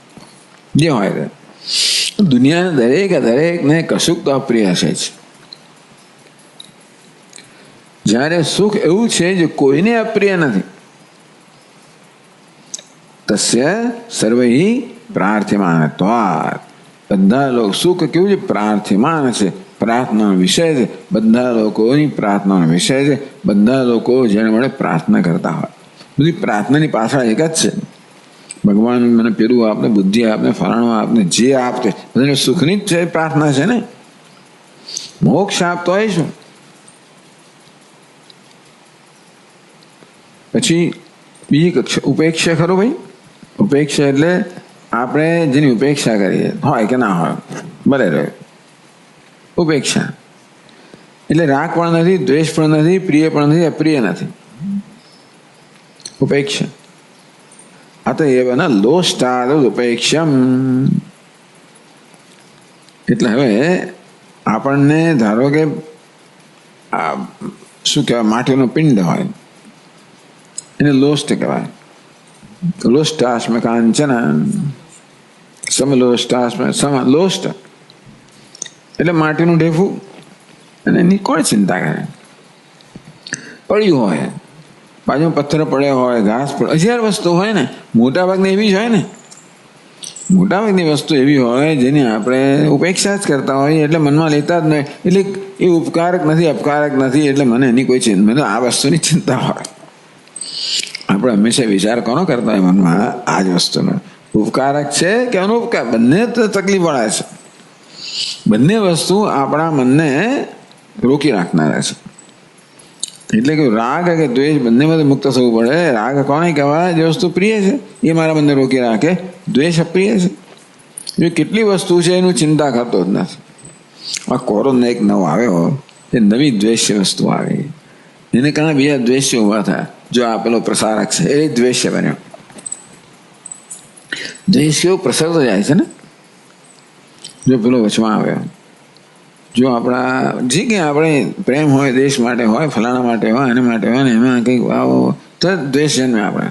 S1: જે હોય તે. દુનિયાના દરેકને કશુંક તો અપ્રિય હશે જ. જ્યારે સુખ એવું છે જે કોઈને અપ્રિય નથી. તસ્ય સર્વૈ પ્રાર્થ્યમાનત્વાત્. બધા લોકો સુખ કેવું છે? પ્રાર્થ્યમાન છે, પ્રાર્થનાનો વિષય છે. બધા લોકોની પ્રાર્થનાનો વિષય છે. બધા લોકો જેને મળે પ્રાર્થના કરતા હોય. બધી પ્રાર્થનાની પાછળ એક જ છે, ભગવાન મને પેલું આપને, બુદ્ધિ આપને, ફલાણું આપને, જે આપતે બધાને સુખની જ છે પ્રાર્થના છે ને. મોક્ષ આપતો હોય શું? પછી બીજી કક્ષા ઉપેક્ષા ખરું ભાઈ. ઉપેક્ષા એટલે આપણે જેની ઉપેક્ષા કરીએ, હોય કે ના હોય ભલે રહે. ઉપેક્ષા એટલે રાગ પણ નથી, દ્વેષ પણ નથી, પ્રિય પણ નથી, અપ્રિય નથી. ઉપેક્ષા અતએવ ન લોષ્ટાદ ઉપેક્ષમ. એટલે હવે આપણને ધારો કે શું કહેવાય, માટીનો પિંડ હોય એને લોષ્ટ કહેવાય. લોષ્ટાસ્મ કાંચન સમલોષ્ટાસ્મ સમલોષ્ટ એટલે માટીનું ઢેફું. અને એની કોણ ચિંતા કરે? પડ્યું હોય, બાજુમાં પથ્થર પડ્યા હોય, ઘાસ પડે, 1000 વસ્તુ હોય ને, મોટા ભાગની એવી જ હોય ને. મોટાભાગની વસ્તુ એવી હોય જેની આપણે ઉપેક્ષા જ કરતા હોઈએ, એટલે મનમાં લેતા જ નહીં. એટલે એ ઉપકારક નથી, અપકારક નથી, એટલે મને એની કોઈ ચિંતા, મને આ વસ્તુની ચિંતા હોય. આપણે હંમેશા વિચાર કોનો કરતા હોય મનમાં? આ જ વસ્તુનો ઉપકારક છે કે અનુપકાર, બંને તકલીફ વાળા છે. બંને વસ્તુ આપણા મનને રોકી રાખનારા છે. એટલે કે રાગ કે દ્વેષ બંનેમાંથી મુક્ત થવું પડે. રાગ કોને કહેવાય? જે વસ્તુ પ્રિય છે એ મારા મનને રોકી રાખે. દ્વેષ અપ્રિય છે. એ કેટલી વસ્તુ છે એનું ચિંતા કરતો જ નથી. આ કોરોના એક નવો આવ્યો, એ નવી દ્વેષ્ય વસ્તુ આવી, એને કારણે બીજા દ્વેષ્ય ઉભા થયા. જો આ પેલો પ્રસારક છે એ દ્વેષ્ય બન્યો. દ્વેષ કેવો પ્રસરતો જાય છે ને. જો પેલો વચમાં આવ્યો, જો આપણા જે કંઈ આપણે પ્રેમ હોય, દેશ માટે હોય, ફલાણા માટે હોય, એના માટે હોય ને એમાં કંઈક આવો તો દ્વેષ જન્મે આપણે.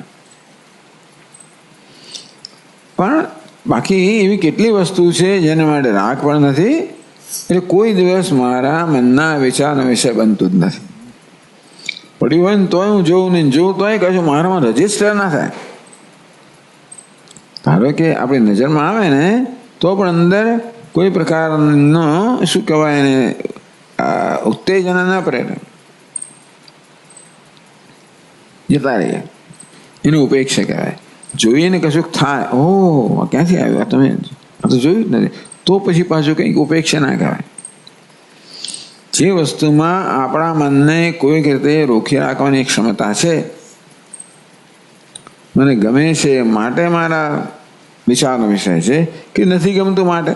S1: પણ બાકી એવી કેટલી વસ્તુ છે જેના માટે રાગ પણ નથી. એટલે કોઈ દિવસ મારા મનના વિચારનો વિષય બનતું જ નથી. પડ્યું હોય ને તોય હું જોઉં નહીં, જોઉં તોય કશું મારામાં રજીસ્ટર ના થાય. ધારો કે આપણી નજરમાં આવે ને તો પણ અંદર કોઈ પ્રકારનો શું કહેવાય એને ઉત્તેજના ના પ્રેરે, જતા રહીએ. એને ઉપેક્ષા કહેવાય. જોઈએ ને કશુંક થાય, ઓહ ક્યાંથી આવ્યું, તમે આ તો જોયું જ નથી, તો પછી પાછું કંઈક ઉપેક્ષા ના કહેવાય. જે વસ્તુમાં આપણા મનને કોઈક રીતે રોકી રાખવાની ક્ષમતા છે, મને ગમે છે માટે મારા વિચારનો વિષય છે, કે નથી ગમતું માટે,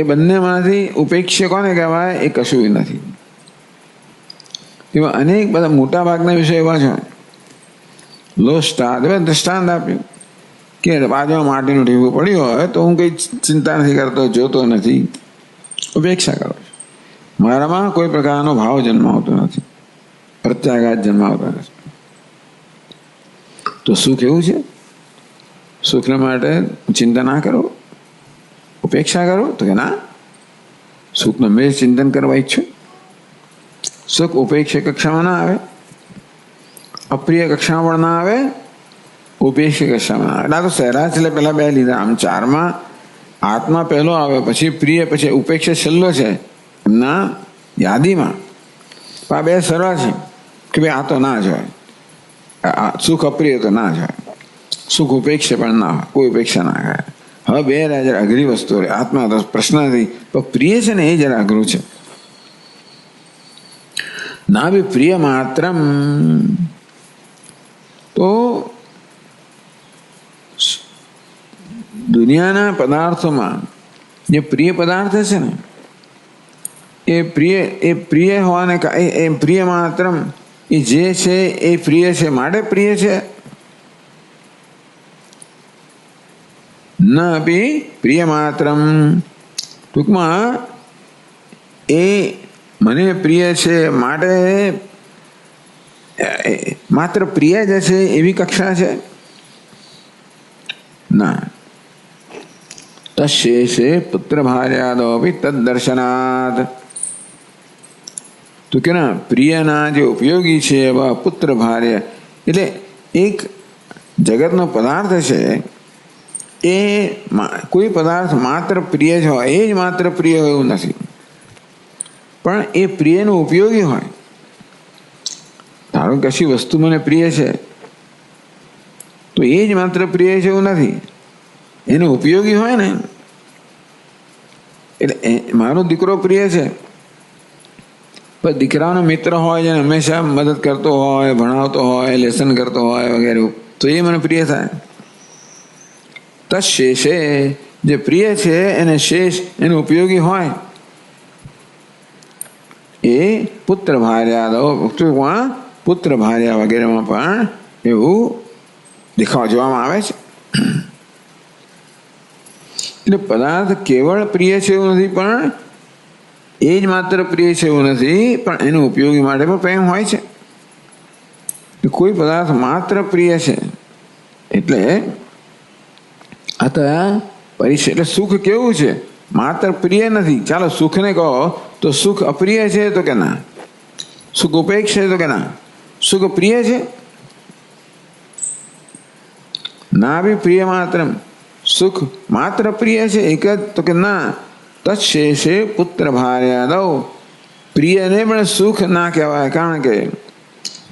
S1: એ બંનેમાંથી ઉપેક્ષા કોને કહેવાય? એ કશું નથી. એવા અનેક બધા મોટા ભાગના વિષય એવા છે. દ્રષ્ટાંત આપ્યું કે બાજુમાં માટીનું ઢીવું પડ્યું હોય તો હું કંઈ ચિંતા નથી કરતો, જોતો નથી, ઉપેક્ષા કરો છો. મારામાં કોઈ પ્રકારનો ભાવ જન્માવતો નથી, પ્રત્યાઘાત જન્માવતો નથી. તો સુખ એવું છે? સુખને માટે ચિંતા ના કરો, ઉપેક્ષા કરો? તો કે ના, સુખનો મેં ચિંતન કરવા ઈચ્છું. સુખ ઉપેક્ષા કક્ષામાં ના આવે, અપ્રિય કક્ષામાં પણ ના આવે, ઉપેક્ષા કક્ષામાં ના આવે. ના તો સહેરાજ એટલે પેલા બે લીધા. આમ ચારમાં આત્મા પહેલો આવે, પછી પ્રિય, પછી ઉપેક્ષા છેલ્લો છે એમના યાદીમાં. આ બે સરળ છે કે ભાઈ આ તો ના જોય, સુખ અપ્રિય તો ના જોય, સુખ ઉપેક્ષા પણ ના હોય, કોઈ ઉપેક્ષા ના કરે. હવે બે જરા અઘરી વસ્તુ રહે. આત્મા તો પ્રશ્ન નથી, પણ પ્રિય છે ને એ જરા અઘરું છે. ના બી પ્રિય માત્રમ, તો દુનિયાના પદાર્થોમાં જે પ્રિય પદાર્થ છે ને એ પ્રિય હોવાને એ પ્રિય માત્રમ, એ જે છે એ પ્રિય છે માટે પ્રિય છે. ન અપી પ્રિય માત્રમ, ટૂંકમાં એ મને પ્રિય છે માટે માત્ર પ્રિય જ છે એવી કક્ષા છે ના. તશેષે પુત્ર ભાર્યાદોપી તદ્દર્શનાદ, તો કે ના પ્રિયના જે ઉપયોગી છે એવા પુત્ર ભાર્ય, એટલે એક જગતનો પદાર્થ છે એ કોઈ પદાર્થ માત્ર પ્રિય જ હોય, એ જ માત્ર પ્રિય હોય એવું નથી, પણ એ પ્રિયનો ઉપયોગી હોય. ધારો કે કશી વસ્તુ મને પ્રિય છે તો એ જ માત્ર પ્રિય છે એવું નથી, એનો ઉપયોગી હોય ને. એટલે મારો દીકરો પ્રિય છે, પણ દીકરાનો મિત્ર હોય જેને હંમેશા મદદ કરતો હોય, ભણાવતો હોય, લેસન કરતો હોય વગેરે, તો એ મને પ્રિય થાય. તશેષે, જે પ્રિય છે એને શેષ, એનો ઉપયોગી હોય, એ પુત્ર ભાર્યા, પુત્ર ભાર્યા વગેરેમાં પણ એવું દેખાવ જોવામાં આવે છે. એટલે પદાર્થ કેવળ પ્રિય છે એવું નથી, પણ એ જ માત્ર પ્રિય છે એવું નથી, પણ એનો ઉપયોગી માટે પણ પ્રેમ હોય છે. કોઈ પદાર્થ માત્ર પ્રિય છે એટલે એટલે સુખ કેવું છે? માત્ર પ્રિય નથી. ચાલો સુખને કહો તો સુખ અપ્રિય છે તો કે ના, સુખ ઉપેક્ષ છે તો કે ના, સુખ પ્રિય છે ના બી પ્રિય માત્ર, સુખ માત્ર પ્રિય છે એક જ, તો કે ના, તત્શેષે પુત્ર ભાર્યાદૌ, પ્રિયને પણ સુખ ના કહેવાય, કારણ કે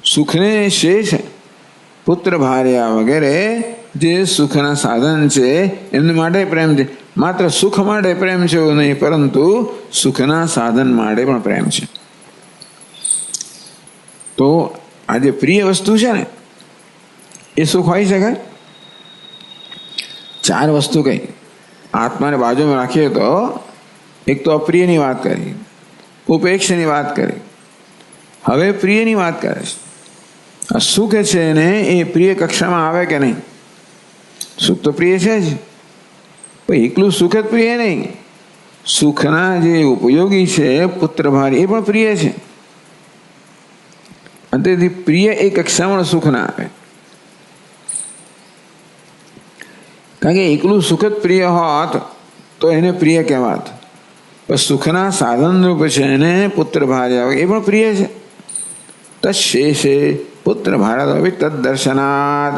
S1: સુખને શેષ પુત્ર ભાર્યા વગેરે જે સુખના સાધન છે એમને માટે પ્રેમ છે. માત્ર સુખ માટે પ્રેમ છે એવું નહીં, પરંતુ સુખના સાધન માટે પણ પ્રેમ છે. તો આ જે પ્રિય વસ્તુ છે ને એ સુખ હોઈ શકે? 4 વસ્તુ કઈ આત્માને બાજુમાં રાખીએ તો એક તો અપ્રિયની વાત કરી, ઉપેક્ષની વાત કરી, હવે પ્રિયની વાત કરે છે. આ સુખ છે ને એ પ્રિય કક્ષામાં આવે કે નહીં? સુખ તો પ્રિય છે જ, પણ એકલું સુખ જ પ્રિય નહીં, સુખના જે ઉપયોગી છે પુત્ર ભાર્ય એ પણ પ્રિય છે. અને તેથી પ્રિય એ કક્ષામાં સુખ ના આવે, કારણ કે એકલું સુખ જ પ્રિય હોત તો એને પ્રિય કહેવાત, પણ સુખના સાધન રૂપ છે એને પુત્ર ભાર્યા એ પણ પ્રિય છે. તત્શેષે પુત્ર ભાર્યા તદ્દર્શનાદ,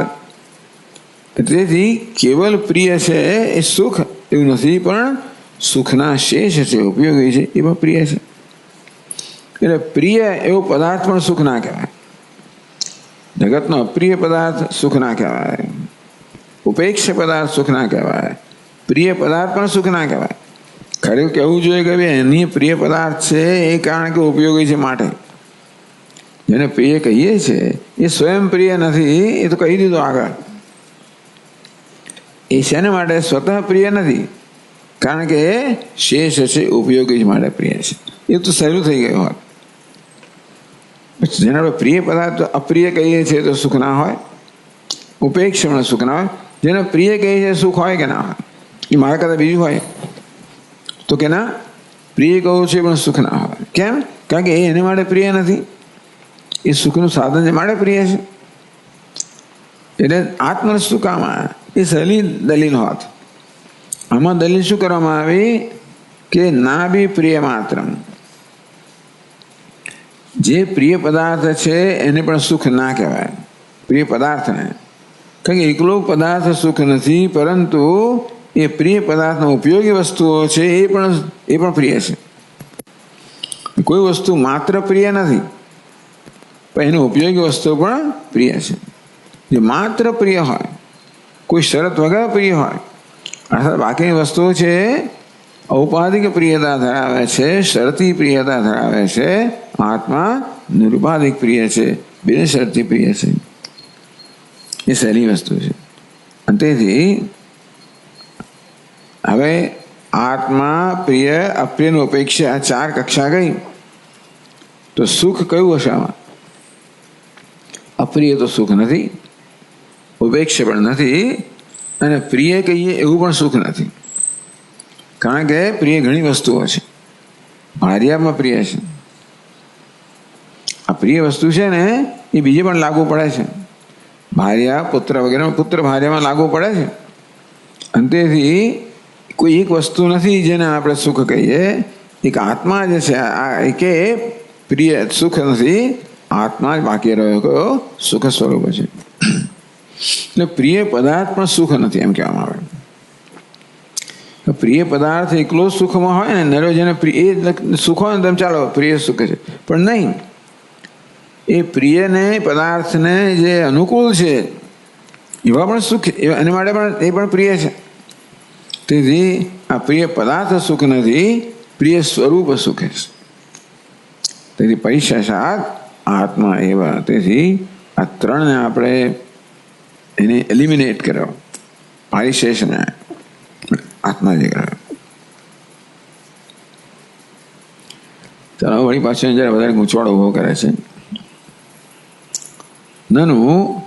S1: તેથી કેવલ પ્રિય છે એ સુખ એવું નથી, પણ સુખના શેષ છે ઉપયોગી છે એ પણ પ્રિય છે. એટલે પ્રિય એવો પદાર્થ પણ સુખ ના કહેવાય, જગતનો અપ્રિય પદાર્થ સુખ ના કહેવાય, ઉપેક્ષ પદાર્થ સુખ ના કહેવાય, પ્રિય પદાર્થ પણ સુખ ના કહેવાય. ખરેખર કહેવું જોઈએ કે એની પ્રિય પદાર્થ છે એ કારણ કે ઉપયોગી છે માટે. જેને પ્રિય કહીએ છીએ એ સ્વયં પ્રિય નથી, એ તો કહી દીધું આગળ. એ શેને માટે સ્વતઃ પ્રિય નથી, કારણ કે શેષ છે ઉપયોગી માટે પ્રિય છે. એ તો સહેલું થઈ ગયું હોત. જેના આપણે પ્રિય પદાર્થ અપ્રિય કહીએ છીએ તો સુખ ના હોય, ઉપેક્ષ પણ સુખ ના હોય. જેને પ્રિય કહીએ છીએ સુખ હોય કે ના હોય? એ મારા કરતાં બીજું હોય તો કે ના, પ્રિય કહું છે પણ સુખ ના હોય. કેમ? કારણ કે એ એને માટે પ્રિય નથી, એ સુખનું સાધન છે માટે પ્રિય છે. એટલે આત્મને શું કામ આવે? એ સહેલી દલીલ હોત. આમાં દલીલ શું કરવામાં આવી કે ના બી પ્રિય માત્ર, જે પ્રિય પદાર્થ છે એને પણ સુખ ના કહેવાય, પ્રિય પદાર્થને. કારણ કે એકલો પદાર્થ સુખ નથી, પરંતુ એ પ્રિય પદાર્થનો ઉપયોગી વસ્તુઓ છે એ પણ પ્રિય છે. કોઈ વસ્તુ માત્ર પ્રિય નથી, પણ એની ઉપયોગી વસ્તુ પણ પ્રિય છે. જે માત્ર પ્રિય હોય, કોઈ શરત વગર પ્રિય હોય, અર્થાત બાકીની વસ્તુઓ છે ઔપાધિક પ્રિયતા ધરાવે છે, શરતી પ્રિયતા ધરાવે છે. આત્મા નિરુપાધિક પ્રિય છે, બિનશરતી પ્રિય છે. એ સહેલી વસ્તુ છે. અને તેથી હવે આત્મા, પ્રિય, અપ્રિયનું અપેક્ષા, આ 4 કક્ષા ગઈ. તો સુખ કયું હશે આમાં? અપ્રિય તો સુખ નથી, ઉપેક્ષ પણ નથી, અને પ્રિય કહીએ એવું પણ સુખ નથી. કારણ કે પ્રિય ઘણી વસ્તુઓ છે, ભાર્યામાં પ્રિય છે. આ પ્રિય વસ્તુ છે ને એ બીજે પણ લાગુ પડે છે, ભાર્યા પુત્ર વગેરે, પુત્ર ભાર્યામાં લાગુ પડે છે. અને તેથી કોઈ એક વસ્તુ નથી જેને આપણે સુખ કહીએ. એક આત્મા જે છે આ એકે પ્રિય સુખ નથી, આત્મા જ બાકી રહ્યો કયો સુખ સ્વરૂપ છે. એટલે પ્રિય પદાર્થ પણ સુખ નથી એમ કહેવામાં આવે. પ્રિય પદાર્થ એકલો સુખમાં હોય ને, નરો જેને પ્રિય સુખ હોય ને તેમ ચાલો પ્રિય સુખ છે, પણ નહીં. એ પ્રિયને પદાર્થને જે અનુકૂળ છે એવા પણ સુખ, એના માટે પણ એ પણ પ્રિય છે. તેથી આ પ્રિય પદાર્થ સુખ નથી, પ્રિય સ્વરૂપ સુખ છે. તેથી પૈશાચાત આત્મા એવા. તેથી આ 3ને આપણે એને એલિમિનેટ કર્યો, પરિશેષને આત્મા જે કર્યો. ચાલો વળી પાછળ જયારે વધારે ગૂંચવાડો ઉભો કરે છે. નાનું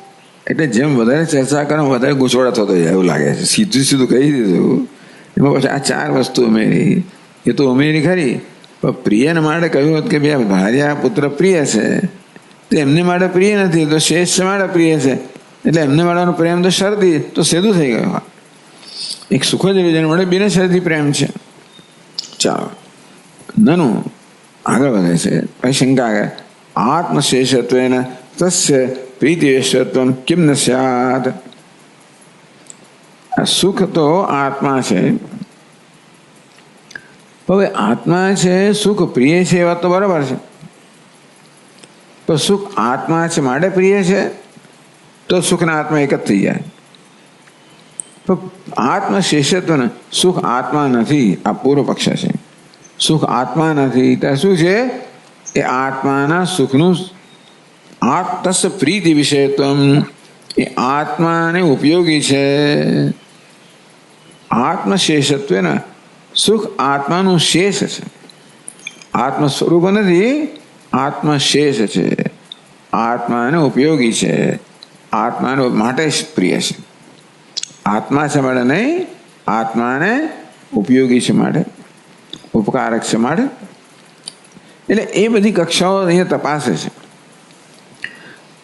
S1: એટલે જેમ વધારે ચર્ચા કરો વધારે ગૂંચવાડો થતો જાય એવું લાગે છે. સીધું સીધું કહી દીધું, એમાં પછી આ 4 વસ્તુ ઉમેરી. એ તો ઉમેરી ખરી, પણ પ્રિયને માટે કહ્યું હતું કે બે ભાર્યા પુત્ર પ્રિય છે, તો એમને માટે પ્રિય નથી, તો શેષ માટે પ્રિય છે. એટલે એમને માટેનો પ્રેમ તો શરતી, તો સીધું થઈ ગયું. એક સુખ જ જેને મળે બિન શરતી પ્રેમ છે. ચાલો નાનું આગળ વધે છે. પછી શંકા કે આત્મશેષત્વેન તસ્ય પ્રીતિવેશત્વમ કિમ ન સ્યાત. આ સુખ તો આત્મા છે. હવે આત્મા છે, સુખ પ્રિય છે, એ વાત તો બરાબર છે. તો સુખ આત્મા છે માટે પ્રિય છે, તો સુખના આત્મા એક જ થઈ જાય. તો આત્મ શેષત્વ ને સુખ આત્મા નથી, આ પૂર્વ પક્ષ છે. સુખ આત્મા નથી ત્યાં શું છે? એ આત્માના સુખનું આત્મસ પ્રીતિ વિષયત્વ, એ આત્માને ઉપયોગી છે. આત્મશેષત્વ ને સુખ આત્માનું શેષ છે, આત્મ સ્વરૂપ નથી, આત્મશેષ છે. આત્માને ઉપયોગી છે, આત્માને માટે પ્રિય છે. આત્મા છે માટે નહીં, આત્માને ઉપયોગી છે માટે, ઉપકારક છે માટે. એટલે એ બધી કક્ષાઓ અહીંયા તપાસે છે.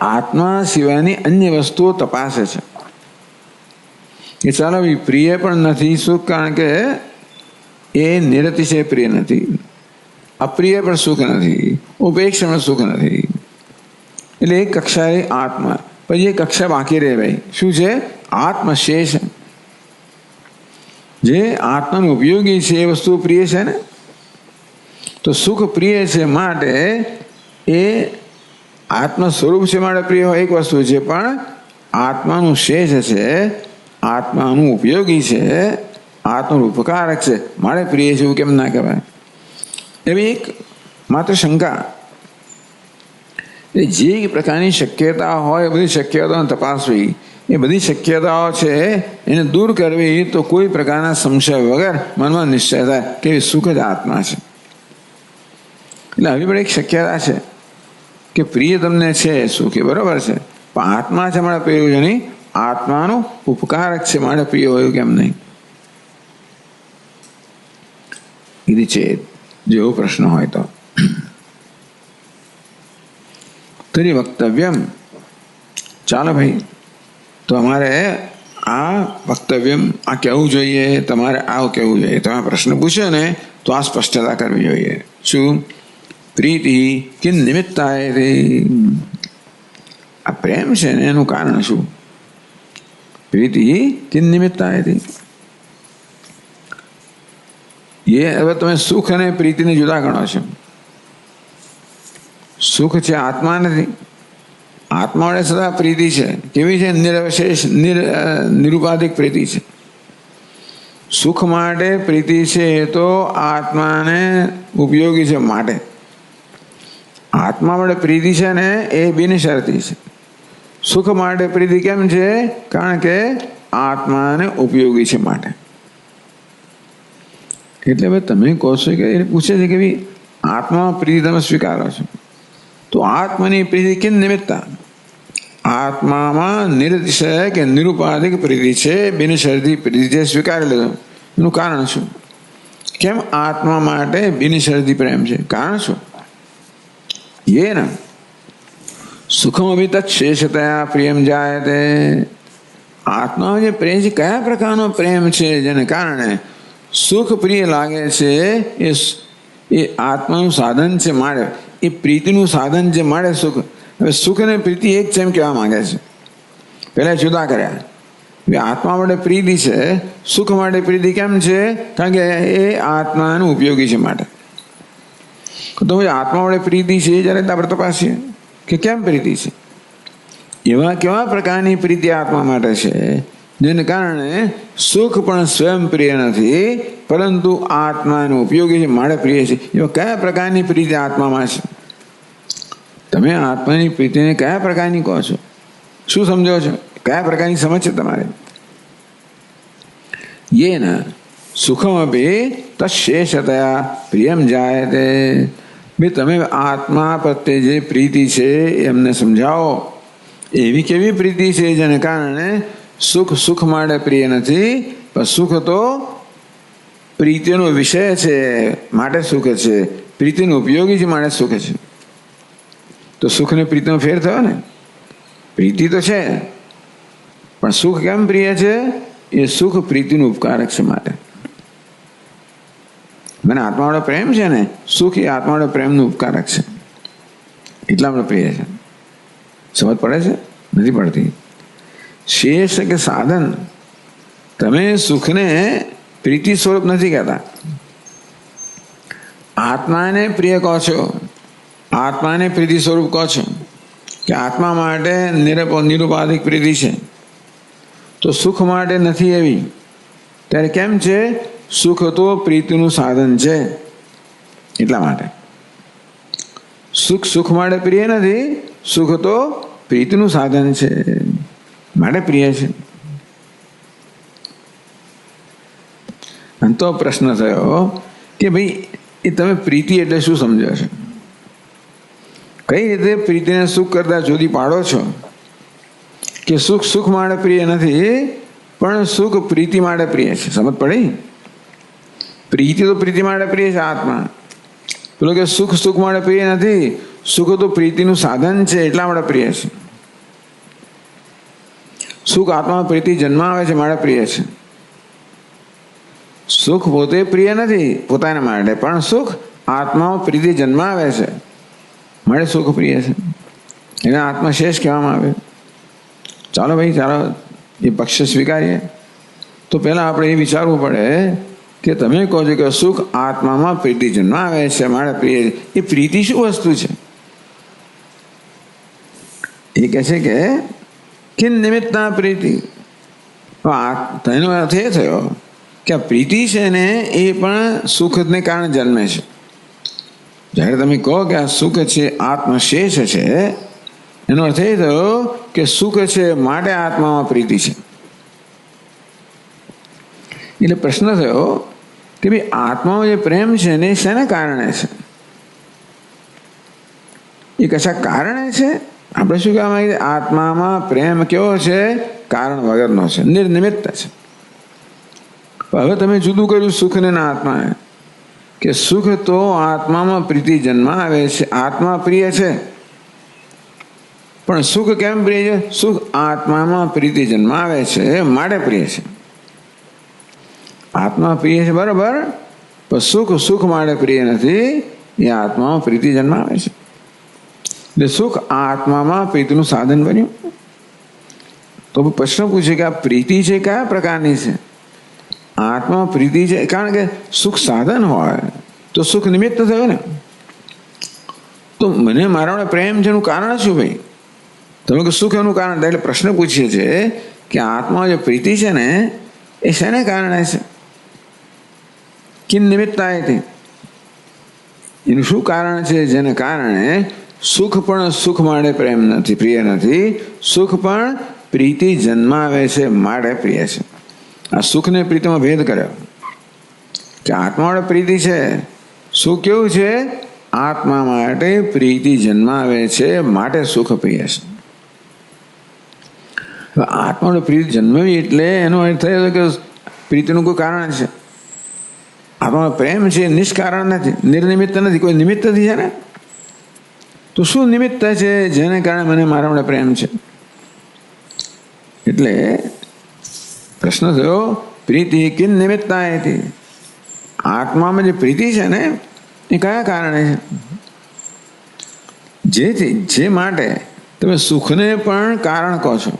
S1: આત્મા સિવાયની અન્ય વસ્તુઓ તપાસે છે કે ચાલો પ્રિય પણ નથી સુખ, કારણ કે એ નિરતિશય પ્રિય નથી, અપ્રિય પણ સુખ નથી, ઉપેક્ષા પણ સુખ નથી. એટલે એક કક્ષા એ આત્મા. પછી એ કક્ષા બાકી રહે ભાઈ, શું છે? આત્મશેષ. જે આત્માનો ઉપયોગી છે એ વસ્તુ પ્રિય છે ને, તો સુખ પ્રિય છે માટે એ આત્મ સ્વરૂપ છે માટે પ્રિય હોય એક વસ્તુ છે, પણ આત્માનું શેષ છે, આત્માનું ઉપયોગી છે, આત્માનું ઉપકારક છે માટે પ્રિય છે, એવું કેમ ના કહેવાય? એવી એક માત્ર શંકા. જે પ્રકારની શક્યતા હોય એ બધી શક્યતાઓને તપાસવી, એ બધી શક્યતાઓ છે એને દૂર કરવી, તો કોઈ પ્રકારના સંશય વગર મનમાં નિશ્ચય થાય કે સુખ જ આત્મા છે. એટલે આવી પણ એક શક્યતા છે કે પ્રિય તમને છે સુખ, એ બરોબર છે, પણ આત્મા છે માટે પ્રિય છે નહીં, આત્માનું ઉપકારક છે માટે પ્રિય હોય કેમ નહીં? ఇది ચેત જેવો પ્રશ્ન હોય તો તરી વક્તવ્યમ. ચાલો ભાઈ, તો અમારે આ વક્તવ્યમ, આ કહેવું જોઈએ, તમારે આવું કહેવું જોઈએ. તમે પ્રશ્ન પૂછ્યો ને તો આ સ્પષ્ટતા કરવી જોઈએ. શું? પ્રીતિ કિન નિમિત્તાય રે. આ પ્રેમ છે ને એનું કારણ શું? પ્રીતિ કિન નિમિત્તાય રે. એ હવે તમે સુખ અને પ્રીતિને જુદા ગણો છો. સુખ છે આત્મા નથી, આત્મા વડે સદા પ્રીતિ છે. કેવી છે? નિરવશેષ નિરુપાધિક પ્રીતિ છે. સુખ માટે પ્રીતિ છે એ તો આત્માને ઉપયોગી છે માટે. આત્મા વડે પ્રીતિ છે ને એ બિનશરતી છે. સુખ માટે પ્રીતિ કેમ છે? કારણ કે આત્માને ઉપયોગી છે માટે. એટલે હવે તમે કહો છો કે એ પૂછે છે કે ભાઈ આત્મામાં પ્રીતિ તમે સ્વીકારો છો, તો આત્માની પ્રીતિ કેમ નિમિત્તા? આત્મામાં નિરતિશય કે નિરુપાધિક પ્રીતિ છે, બિનશરતી પ્રીતિ છે, સ્વીકારી લીધું. એનું કારણ શું? કેમ આત્મા માટે બિનશરતી પ્રેમ છે? કારણ શું? ये न सुखम अभी तक शेषतया प्रियम जायते. આત્મા જે પ્રેમ છે, કયા પ્રકારનો પ્રેમ છે જેને કારણે સુખ પ્રિય લાગે છે? એ આત્માનું સાધન છે મારે, એ પ્રીતિનું સાધન છે મારે સુખ. હવે સુખ અને પ્રીતિ એક છે એમ કહેવા માંગે છે. પહેલા જુદા કર્યા. આત્મા માટે પ્રીતિ છે, સુખ માટે પ્રીતિ કેમ છે? કારણ કે એ આત્માનું ઉપયોગી છે માટે. તો આત્મા વડે પ્રીતિ છે જ્યારે આપણે તપાસીએ કે કેમ પ્રીતિ છે. એવા કેવા પ્રકારની પ્રીતિ આત્મા માટે છે જેને કારણે સુખ પણ સ્વયં પ્રિય નથી, પરંતુ આત્માનું ઉપયોગી છે માટે પ્રિય છે. એવા કયા પ્રકારની પ્રીતિ આત્મામાં છે? તમે આત્માની પ્રીતિને કયા પ્રકારની કહો છો? શું સમજો છો? કયા પ્રકારની સમજ છે તમારે? येन सुखमपि तच्छेषतया प्रियम जायते. ભાઈ તમે આત્મા પ્રત્યે જે પ્રીતિ છે એમને સમજાવો. એવી કેવી પ્રીતિ છે જેને કારણે સુખ સુખ માટે પ્રિય નથી, પણ સુખ તો પ્રીતિનો વિષય છે માટે સુખ છે, પ્રીતિનો ઉપયોગી છે માટે સુખ છે. તો સુખ ને પ્રીતિનો ફેર થયો ને. પ્રીતિ તો છે, પણ સુખ કેમ પ્રિય છે? એ સુખ પ્રીતિનું ઉપકારક છે માટે. મને આત્મા વાળો પ્રેમ છે ને, સુખ એ આત્મા વાળો પ્રેમનું ઉપકારક છે, એટલા મને પ્રિય છે. સમજ પડે છે? નથી પડતી. શેષ કે સાધન તમે સુખને પ્રીતિ સ્વરૂપ નથી કહેતા, આત્માને પ્રિય કહો છો, આત્માને પ્રીતિ સ્વરૂપ કહો છો કે આત્મા માટે નિરુપાધિક પ્રીતિ છે, તો સુખ માટે નથી એવી. ત્યારે કેમ છે? સુખ તો પ્રીતિનું સાધન છે, એટલા માટે. સુખ માટે પ્રિય નથી, સુખ તો પ્રીતિનું સાધન છે માટે પ્રિય છે. અને તો પ્રશ્ન થયો કે ભાઈ એ તમે પ્રીતિ એટલે શું સમજો છો? કઈ રીતે પ્રીતિને સુખ કરતા જુદી પાડો છો? કે સુખ માટે પ્રિય નથી, પણ સુખ પ્રીતિ માટે પ્રિય છે. સમજ પડી? પ્રીતિ તો પ્રીતિ માટે પ્રિય છે આત્મા. પેલો કે સુખ માટે પ્રિય નથી, સુખ તો પ્રીતિનું સાધન છે એટલા માટે પ્રિય છે. સુખ આત્મા પ્રીતિ જન્માવે છે માટે પ્રિય છે. સુખ પોતે પ્રિય નથી પોતાના માટે, પણ સુખ આત્મામાં પ્રીતિ જન્માવે છે માટે સુખ પ્રિય છે. એને આત્મશેષ કહેવામાં આવે. ચાલો ભાઈ, ચાલો એ પક્ષ સ્વીકારીએ. તો પહેલાં આપણે એ વિચારવું પડે કે તમે કહો છો કે સુખ આત્મામાં પ્રીતિ જન્માવે છે માટે પ્રિય. એ પ્રીતિ શું વસ્તુ છે? એ કહે છે કે કિન નિમિત્તા પ્રીતિ. તેનો અર્થ એ થયો કે આ પ્રીતિ છે ને એ પણ સુખને કારણે જન્મે છે. જ્યારે તમે કહો કે આ સુખ છે આત્મશેષ છે, એનો અર્થ એ થયો કે સુખ છે માટે આત્મામાં પ્રીતિ છે. એટલે પ્રશ્ન થયો કે ભાઈ આત્મામાં જે પ્રેમ છે ને શેના કારણે છે? એ કશા કારણે છે? આપણે શું કહેવા માંગીએ? આત્મામાં પ્રેમ કેવો છે? કારણ વગરનો છે, નિર્નિમિત્ત છે. હવે તમે જુદું કર્યું સુખને ના આત્માને, કે સુખ તો આત્મામાં પ્રીતિ જન્માવે છે, આત્મા પ્રિય છે. પણ સુખ કેમ પ્રિય છે? સુખ આત્મામાં પ્રીતિ જન્માવે છે માટે પ્રિય છે. આત્મા પ્રિય છે બરાબર, પણ સુખ માટે પ્રિય નથી, એ આત્મામાં પ્રીતિ જન્માવે છે. એટલે સુખ આત્મામાં પ્રીતિનું સાધન બન્યું. તો પ્રશ્ન પૂછે કે આ પ્રીતિ છે કયા પ્રકારની છે? આત્મા પ્રીતિ છે કારણ કે સુખ સાધન હોય તો સુખ નિમિત્ત થયો ને. તો મને મારા પ્રેમ છે એનું કારણ શું ભાઈ? તમે કે સુખ એનું કારણ. એટલે પ્રશ્ન પૂછીએ છીએ કે આત્મા જે પ્રીતિ છે ને એ શેને કારણે છે? કિન નિમિત્તા એથી, એનું શું કારણ છે જેને કારણે સુખ પણ સુખ માટે પ્રેમ નથી, પ્રિય નથી, સુખ પણ પ્રીતિ જન્માવે છે માટે પ્રિય છે. આ સુખને પ્રીતિમાં ભેદ કર્યો કે આત્મા માટે પ્રીતિ છે. સુખ કેવું છે? આત્મા માટે પ્રીતિ જન્માવે છે માટે સુખ પ્રિય છે. આત્મા માટે પ્રીતિ જન્મવી એટલે એનો અર્થ થયો કે પ્રીતિનું કોઈ કારણ છે. આત્મા પ્રેમ છે નિષ્કારણ નથી, નિર્નિમિત્ત નથી, કોઈ નિમિત્તથી છે ને. તો શું નિમિત્ત છે જેને કારણે મને મારા માટે પ્રેમ છે? એટલે પ્રશ્ન થયો પ્રીતિ કિન નિમિત્તા હતી. આત્મામાં જે પ્રીતિ છે ને એ કયા કારણે છે? જે માટે તમે સુખને પણ કારણ કહો છો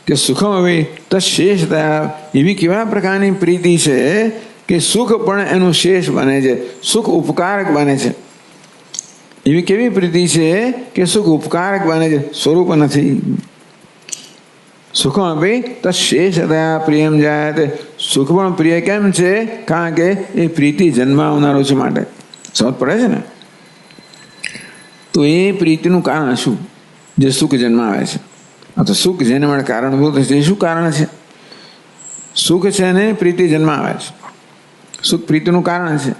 S1: કે સુખમ હવે તશેષતા, એવી કેવા પ્રકારની પ્રીતિ છે કે સુખ પણ એનું શેષ બને છે, સુખ ઉપકારક બને છે. એવી કેવી પ્રીતિ છે કે સુખ ઉપકારક બને છે, સ્વરૂપ નથી. સુખમ અભી તશેષતા પ્રિયમ જાય. સુખ પણ પ્રિય કેમ છે? કારણ કે એ પ્રીતિ જન્માવનારો છે માટે. સમજ પડે છે ને? તો એ પ્રીતિનું કારણ શું જે સુખ જન્માવે છે? આ તો સુખ જેને માટે કારણભૂત છે એ શું કારણ છે? સુખ છે ને પ્રીતિ જન્માવે છે. સુખ પ્રીતિનું કારણ છે.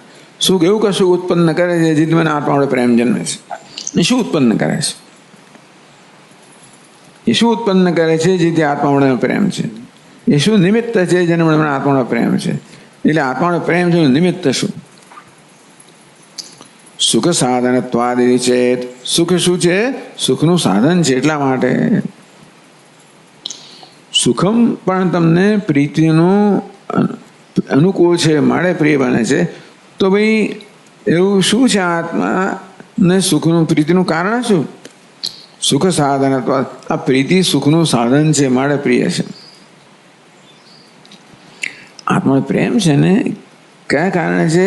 S1: સુખ એવું કશું ઉત્પન્ન કરે છે જેથી મને આત્મા વડે પ્રેમ જન્મે છે. એ શું ઉત્પન્ન કરે છે? એ શું ઉત્પન્ન કરે છે જેથી આત્મા વડે પ્રેમ છે? એ શું નિમિત્ત છે જેને મને આત્મા વડે પ્રેમ છે? એટલે આત્મા વડે પ્રેમ છે નિમિત્ત શું? સુખ સાધનત્વાદી છે. સુખ શું છે? સુખનું સાધન છે એટલા માટે. સુખમ પણ તમને પ્રીતિનું અનુકૂળ છે માટે પ્રિય બને છે. તો ભાઈ એવું શું છે આત્મા ને સુખનું પ્રીતિનું કારણ શું? સુખ સાધન. આ પ્રીતિ સુખનું સાધન છે માટે પ્રિય છે. આત્મા પ્રેમ છે ને, કયા કારણે છે?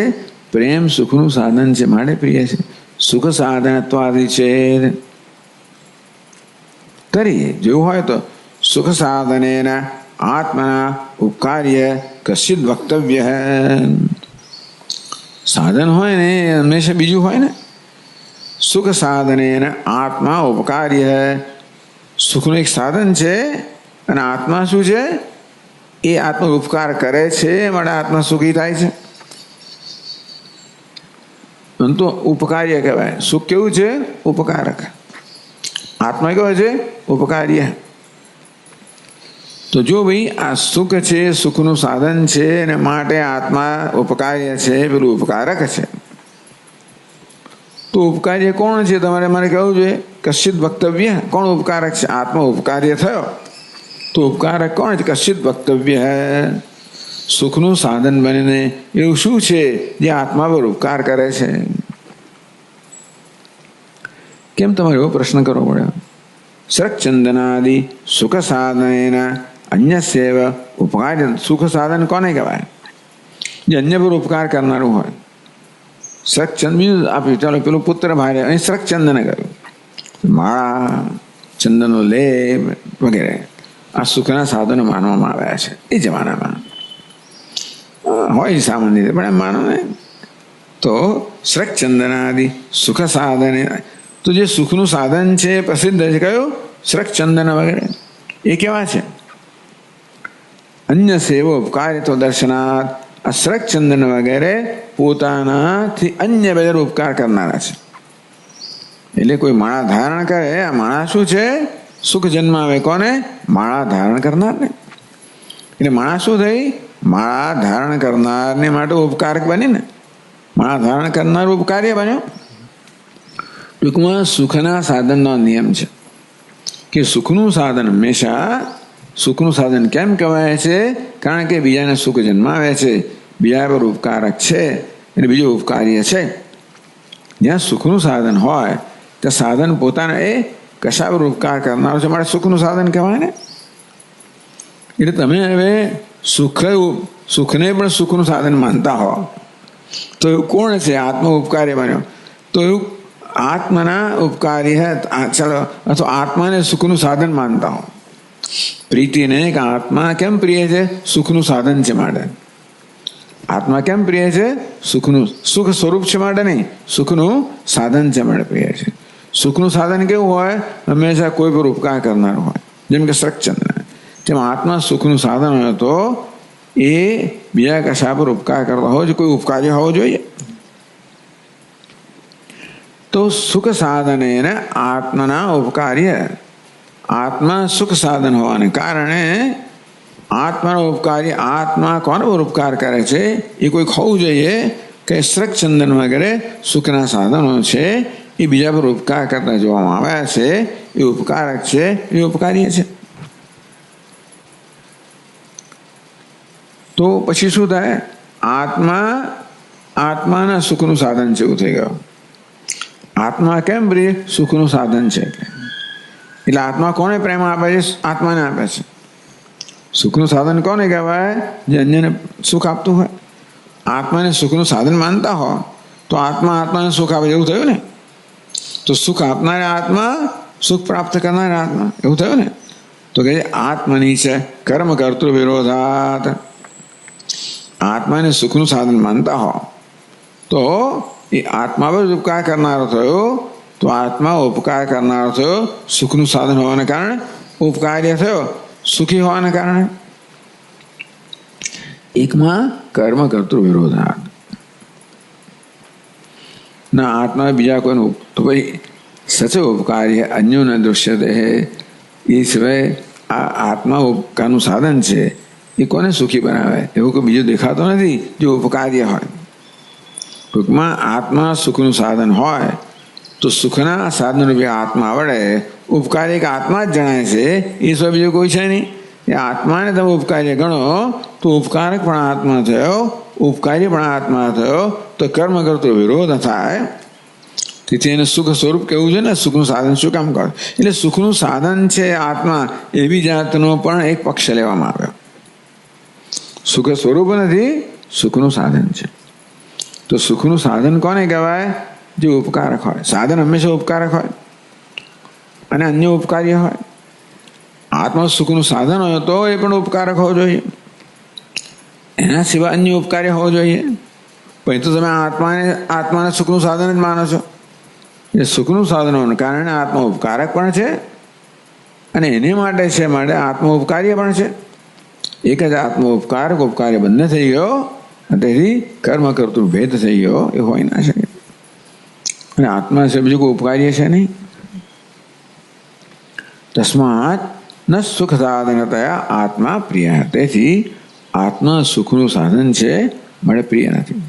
S1: પ્રેમ સુખનું સાધન છે માટે પ્રિય છે. સુખ સાધનત્વાદિ છે તરી જેવું હોય તો સુખ સાધનેન આત્મના ઉપકાર્ય કશિત વક્તવ્ય. સાધન હોય ને એ હંમેશા બીજું હોય ને. સુખ સાધનેન આત્મા ઉપકાર્ય, સુખનું એક સાધન છે અને આત્મા શું છે? એ આત્મા ઉપકાર કરે છે માટે આત્મા સુખી થાય છે. તો ઉપકાર્ય કહેવાય. સુખ કેવું છે? ઉપકારક. આત્મા કેવો છે? ઉપકાર્ય. તો જો ભાઈ આ સુખ છે, સુખનું સાધન છે અને માટે આત્મા ઉપકાર્ય છે, પેલું ઉપકારક છે. તો ઉપકાર્ય કોણ છે? તમારે મારે કહેવું જોઈએ કશિત વક્તવ્ય. કોણ ઉપકારક છે? આત્મા ઉપકાર્ય થયો તો ઉપકારક કોણ છે? કશિત વક્તવ્ય. સુખનું સાધન બનીને એવું શું છે જે આત્મા પર ઉપકાર કરે છે? કેમ તમારે એવો પ્રશ્ન કરવો પડ્યો? સચંદનાદિ સુખ સાધન અન્ય સેવ ઉપકાર. સુખ સાધન કોને કહેવાય? જે અન્ય પર ઉપકાર કરનારું હોય. સચંદ બીજું આપ્યું, ચાલો પેલું પુત્ર ભારે અહીં સચંદન કર્યું, માળા, ચંદનનો લેપ વગેરે આ સુખના સાધનો માનવામાં આવ્યા છે એ જમાનામાં. હોય સામાન્ય રીતે પણ એમ માનો ને તો શ્રકચંદનાદિ સુખ સાધન. તો જે સુખનું સાધન છે પ્રસિદ્ધ છે કયું? શ્રકચંદન વગેરે. એ કેવા છે? અન્ય સેવો ઉપકાર તો દર્શનાર્થ. આ શ્રકચંદન વગેરે પોતાનાથી અન્ય બધા ઉપકાર કરનારા છે. એટલે કોઈ માળા ધારણ કરે, આ માળા શું છે? સુખ જન્માવે. કોને? માળા ધારણ કરનારને. એટલે માળા શું થઈ? માળા ધારણ કરનારને માટે ઉપકારક બની ને. માળા ધારણ કરનાર ઉપકાર્ય બન્યો. ટૂંકમાં સુખના સાધનનો નિયમ છે કે સુખનું સાધન હંમેશા સુખનું સાધન કેમ કહેવાય છે? કારણ કે બીજાને સુખ જન્માવે છે, બીજા પર ઉપકારક છે એટલે બીજું ઉપકાર્ય છે. જ્યાં સુખનું સાધન હોય ત્યાં સાધન પોતાના એ કશા પર ઉપકાર કરનારો છે માટે સુખનું સાધન કહેવાય ને. એટલે તમે હવે સુખને પણ સુખનું સાધન માનતા હો તો એવું કોણ છે? આત્મ ઉપકાર્ય બન્યો. તો એવું આત્માના ઉપકાર્ય ચાલો અથવા આત્માને સુખનું સાધન માનતા હો. પ્રીતિને કે આત્મા કેમ પ્રિય છે? સુખનું સાધન છે માટે. આત્મા કેમ પ્રિય છે? સુખનું સુખ સ્વરૂપ છે માટે નહીં, સુખનું સાધન છે માટે પ્રિય છે. સુખનું સાધન કેવું હોય? હંમેશા કોઈ પર ઉપકાર કરનાર હોય. જેમ કે સચંદ્ર, તેમ આત્મા સુખનું સાધન હોય તો એ બીજા કશા પર ઉપકાર કરતા હોય છે, કોઈ ઉપકાર્ય હોવો જોઈએ. તો સુખ સાધન એને આત્માના ઉપકાર્ય. આત્મા સુખ સાધન હોવાને કારણે આત્માનો ઉપકાર્ય. આત્મા કોનો પર ઉપકાર કરે છે? એ કોઈ હોવું જોઈએ કે શ્રકચંદન વગેરે સુખના સાધનો છે એ બીજા પર ઉપકાર કરતા જોવામાં આવ્યા છે. એ ઉપકારક છે, એ ઉપકાર્ય છે. તો પછી શું થાય? આત્માના સુખનું સાધન છે એવું થઈ ગયું. આત્મા કેમ પ્રિય? સુખનું સાધન છે એટલે આત્મા કોને પ્રેમ આપે છે? આત્માને આપે છે. સુખનું સાધન કોને કહેવાય? જે અન્યને સુખ આપતું હોય. આત્માને સુખનું સાધન માનતા હો તો આત્માને સુખ આપે એવું થયું ને. તો સુખ આપનારા આત્મા, સુખ પ્રાપ્ત કરનારા આત્મા એવું થયું ને. તો કે આત્મની છે કર્મ કર્તૃ વિરોધાત. આત્માને સુખનું સાધન માનતા હો તો એ આત્મા પર ઉપકાર કરનારો થયો. તો આત્મા ઉપકાર કરનારો થયો સુખનું સાધન હોવાને કારણે, ઉપકાર્ય થયો સુખી હોવાને કારણે. એકમાં કર્મ કર્તૃ વિરોધાત ના આત્મા બીજા કોઈનું. તો ભાઈ સચ ઉપકાર્ય અન્યો ન દૃશ્યતે. એ સિવાય આ આત્મા ઉપકારનું સાધન છે એ કોને સુખી બનાવે? એવું કોઈ બીજું દેખાતો નથી જો ઉપકાર્ય હોય. ટૂંકમાં આત્મા સુખનું સાધન હોય તો સુખના સાધન રૂપે આત્મા આવડે. ઉપકારી એક આત્મા જ જણાય છે, એ સિવાય બીજું કોઈ છે નહીં. એ આત્માને તમે ઉપકાર્ય ગણો તો ઉપકારક પણ આત્મા થયો, ઉપકારી પણ આત્મા થયો. તો કર્મ કરતો વિરોધ થાય. તેથી એને સુખ સ્વરૂપ કેવું છે ને. સુખનું સાધન શું કામ કરે? એટલે સુખનું સાધન છે આત્મા, એવી જાતનો પણ એક પક્ષ લેવામાં આવ્યો. સુખ સ્વરૂપ નથી, સુખનું સાધન છે. તો સુખનું સાધન કોને કહેવાય? જે ઉપકારક હોય. સાધન હંમેશા ઉપકારક હોય અને અન્ય ઉપકાર્ય હોય. આત્મા સુખનું સાધન હોય તો એ પણ ઉપકારક હોવો જોઈએ, એના સિવાય અન્ય ઉપકાર્ય હોવો જોઈએ. પણ તો તમે આત્માને સુખનું સાધન જ માનો છો. એ સુખનું સાધન હોવાને કારણે આત્મા ઉપકારક પણ છે અને એને માટે છે, માટે આત્મા ઉપકાર્ય પણ છે. એક જ આત્મા ઉપકારક ઉપકાર્ય બંને થઈ ગયો, તેથી કર્મ કરતું ભેદ થઈ ગયો, એ હોય ના શકે. અને આત્મા છે બીજું કોઈ ઉપકાર્ય છે નહીં. તસ્માત ન સુખ સાધનતયા આત્મા પ્રિય. તેથી આત્મા સુખનું સાધન છે, મળે પ્રિય નથી.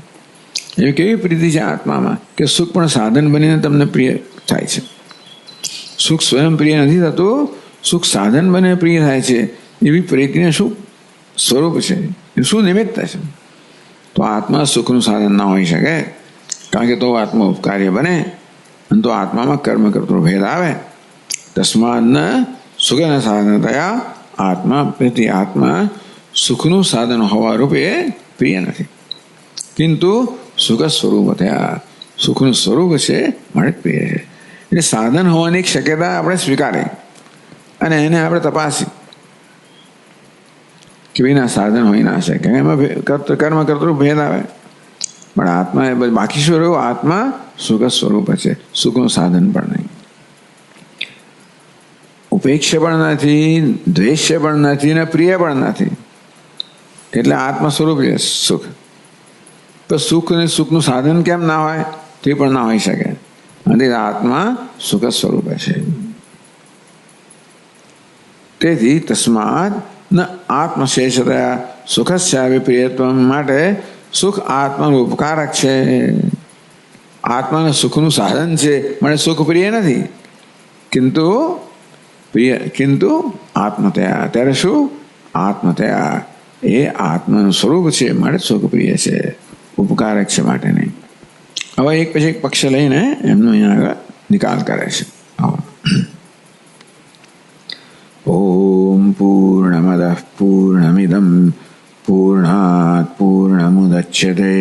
S1: એવી કેવી પ્રીતિ છે આત્મામાં કે સુખ પણ સાધન બનીને તમને પ્રિય થાય છે. સુખ સ્વયં પ્રિય નથી થતું, સુખ સાધન બને પ્રિય થાય છે. એવી પ્રીતિને શું સ્વરૂપ છે, એ શું નિમિત્ત છે? તો આત્મા સુખનું સાધન ના હોઈ શકે, કારણ કે તો આત્મા ઉપકાર્ય બને અને તો આત્મામાં કર્મ કરતો ભેદ આવે. તસ્માદ ન સુખના સાધન થયા આત્મા પ્રીતિ. આત્મા સુખનું સાધન હોવા રૂપે પ્રિય નથી, કિંતુ સુખ સ્વરૂપ થયા, સુખનું સ્વરૂપ છે મળે પ્રિય છે. એટલે સાધન હોવાની શક્યતા આપણે સ્વીકારી અને એને આપણે તપાસી કે ભાઈ સાધન હોય ના શકે, એમાં કર્મ કરતો ભેદ આવે. પણ આત્મા એ બાકી શું રહ્યું? આત્મા સુખ સ્વરૂપ છે, સુખનું સાધન પણ નહીં, ઉપેક્ષા પણ નથી, દ્વેષ્ય પણ નથી ને પ્રિય પણ નથી. એટલે આત્મા સ્વરૂપ છે સુખ. તો સુખ અને સુખનું સાધન કેમ ના હોય? તે પણ ના હોઈ શકે. અને આત્મા સુખ સ્વરૂપ છે. તેથી તસ્માદ ન આત્મશેષતયા સુખસ્યાપી પ્રિયત્વ. માટે સુખ આત્માનું ઉપકારક છે, આત્માનું સુખનું સાધન છે, મને સુખ પ્રિય નથી, કિંતુ આત્મતયા. ત્યારે શું? આત્મતયા એ આત્માનું સ્વરૂપ છે, માટે સુખ પ્રિય છે, ઉપકારક છે માટે નહીં. હવે એક પછી એક પક્ષ લઈને એમનો અહીંયા આગળ નિકાલ કરે છે. ઓમ પૂર્ણમદ પૂર્ણમિદમ પૂર્ણાત પૂર્ણમુદચ્યતે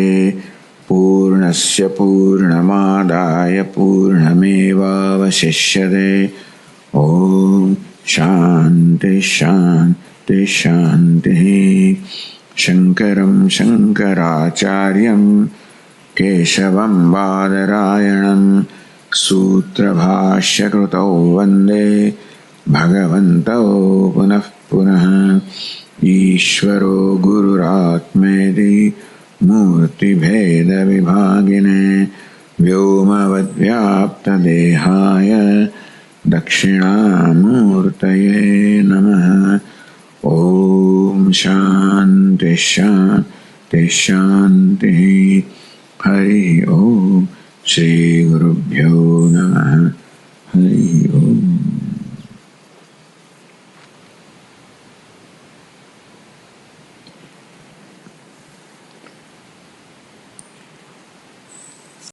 S1: પૂર્ણસ્ય પૂર્ણમાદાય પૂર્ણમેવાવશિષ્યતે. ઓમ શાંતિ શાંતિ શાંતિ. શંકરં શંકરાચાર્યં કેશવં બાદરાયણં સૂત્રભાષ્યકૃતૌ વંદે ભગવन्तौ પુનઃ પુનઃ. ઈશ્વરો ગુરુરાત્મેતિ મૂર્તિભેદવિભાગિને વ્યોમવદ્વ્યાપ્તદેહાય દક્ષિણામૂર્તયે નમઃ. ઓમ શાંતિ શાંતિ શાંતિ. હરિ ઓમ. શ્રી ગુરુભ્યો નમઃ.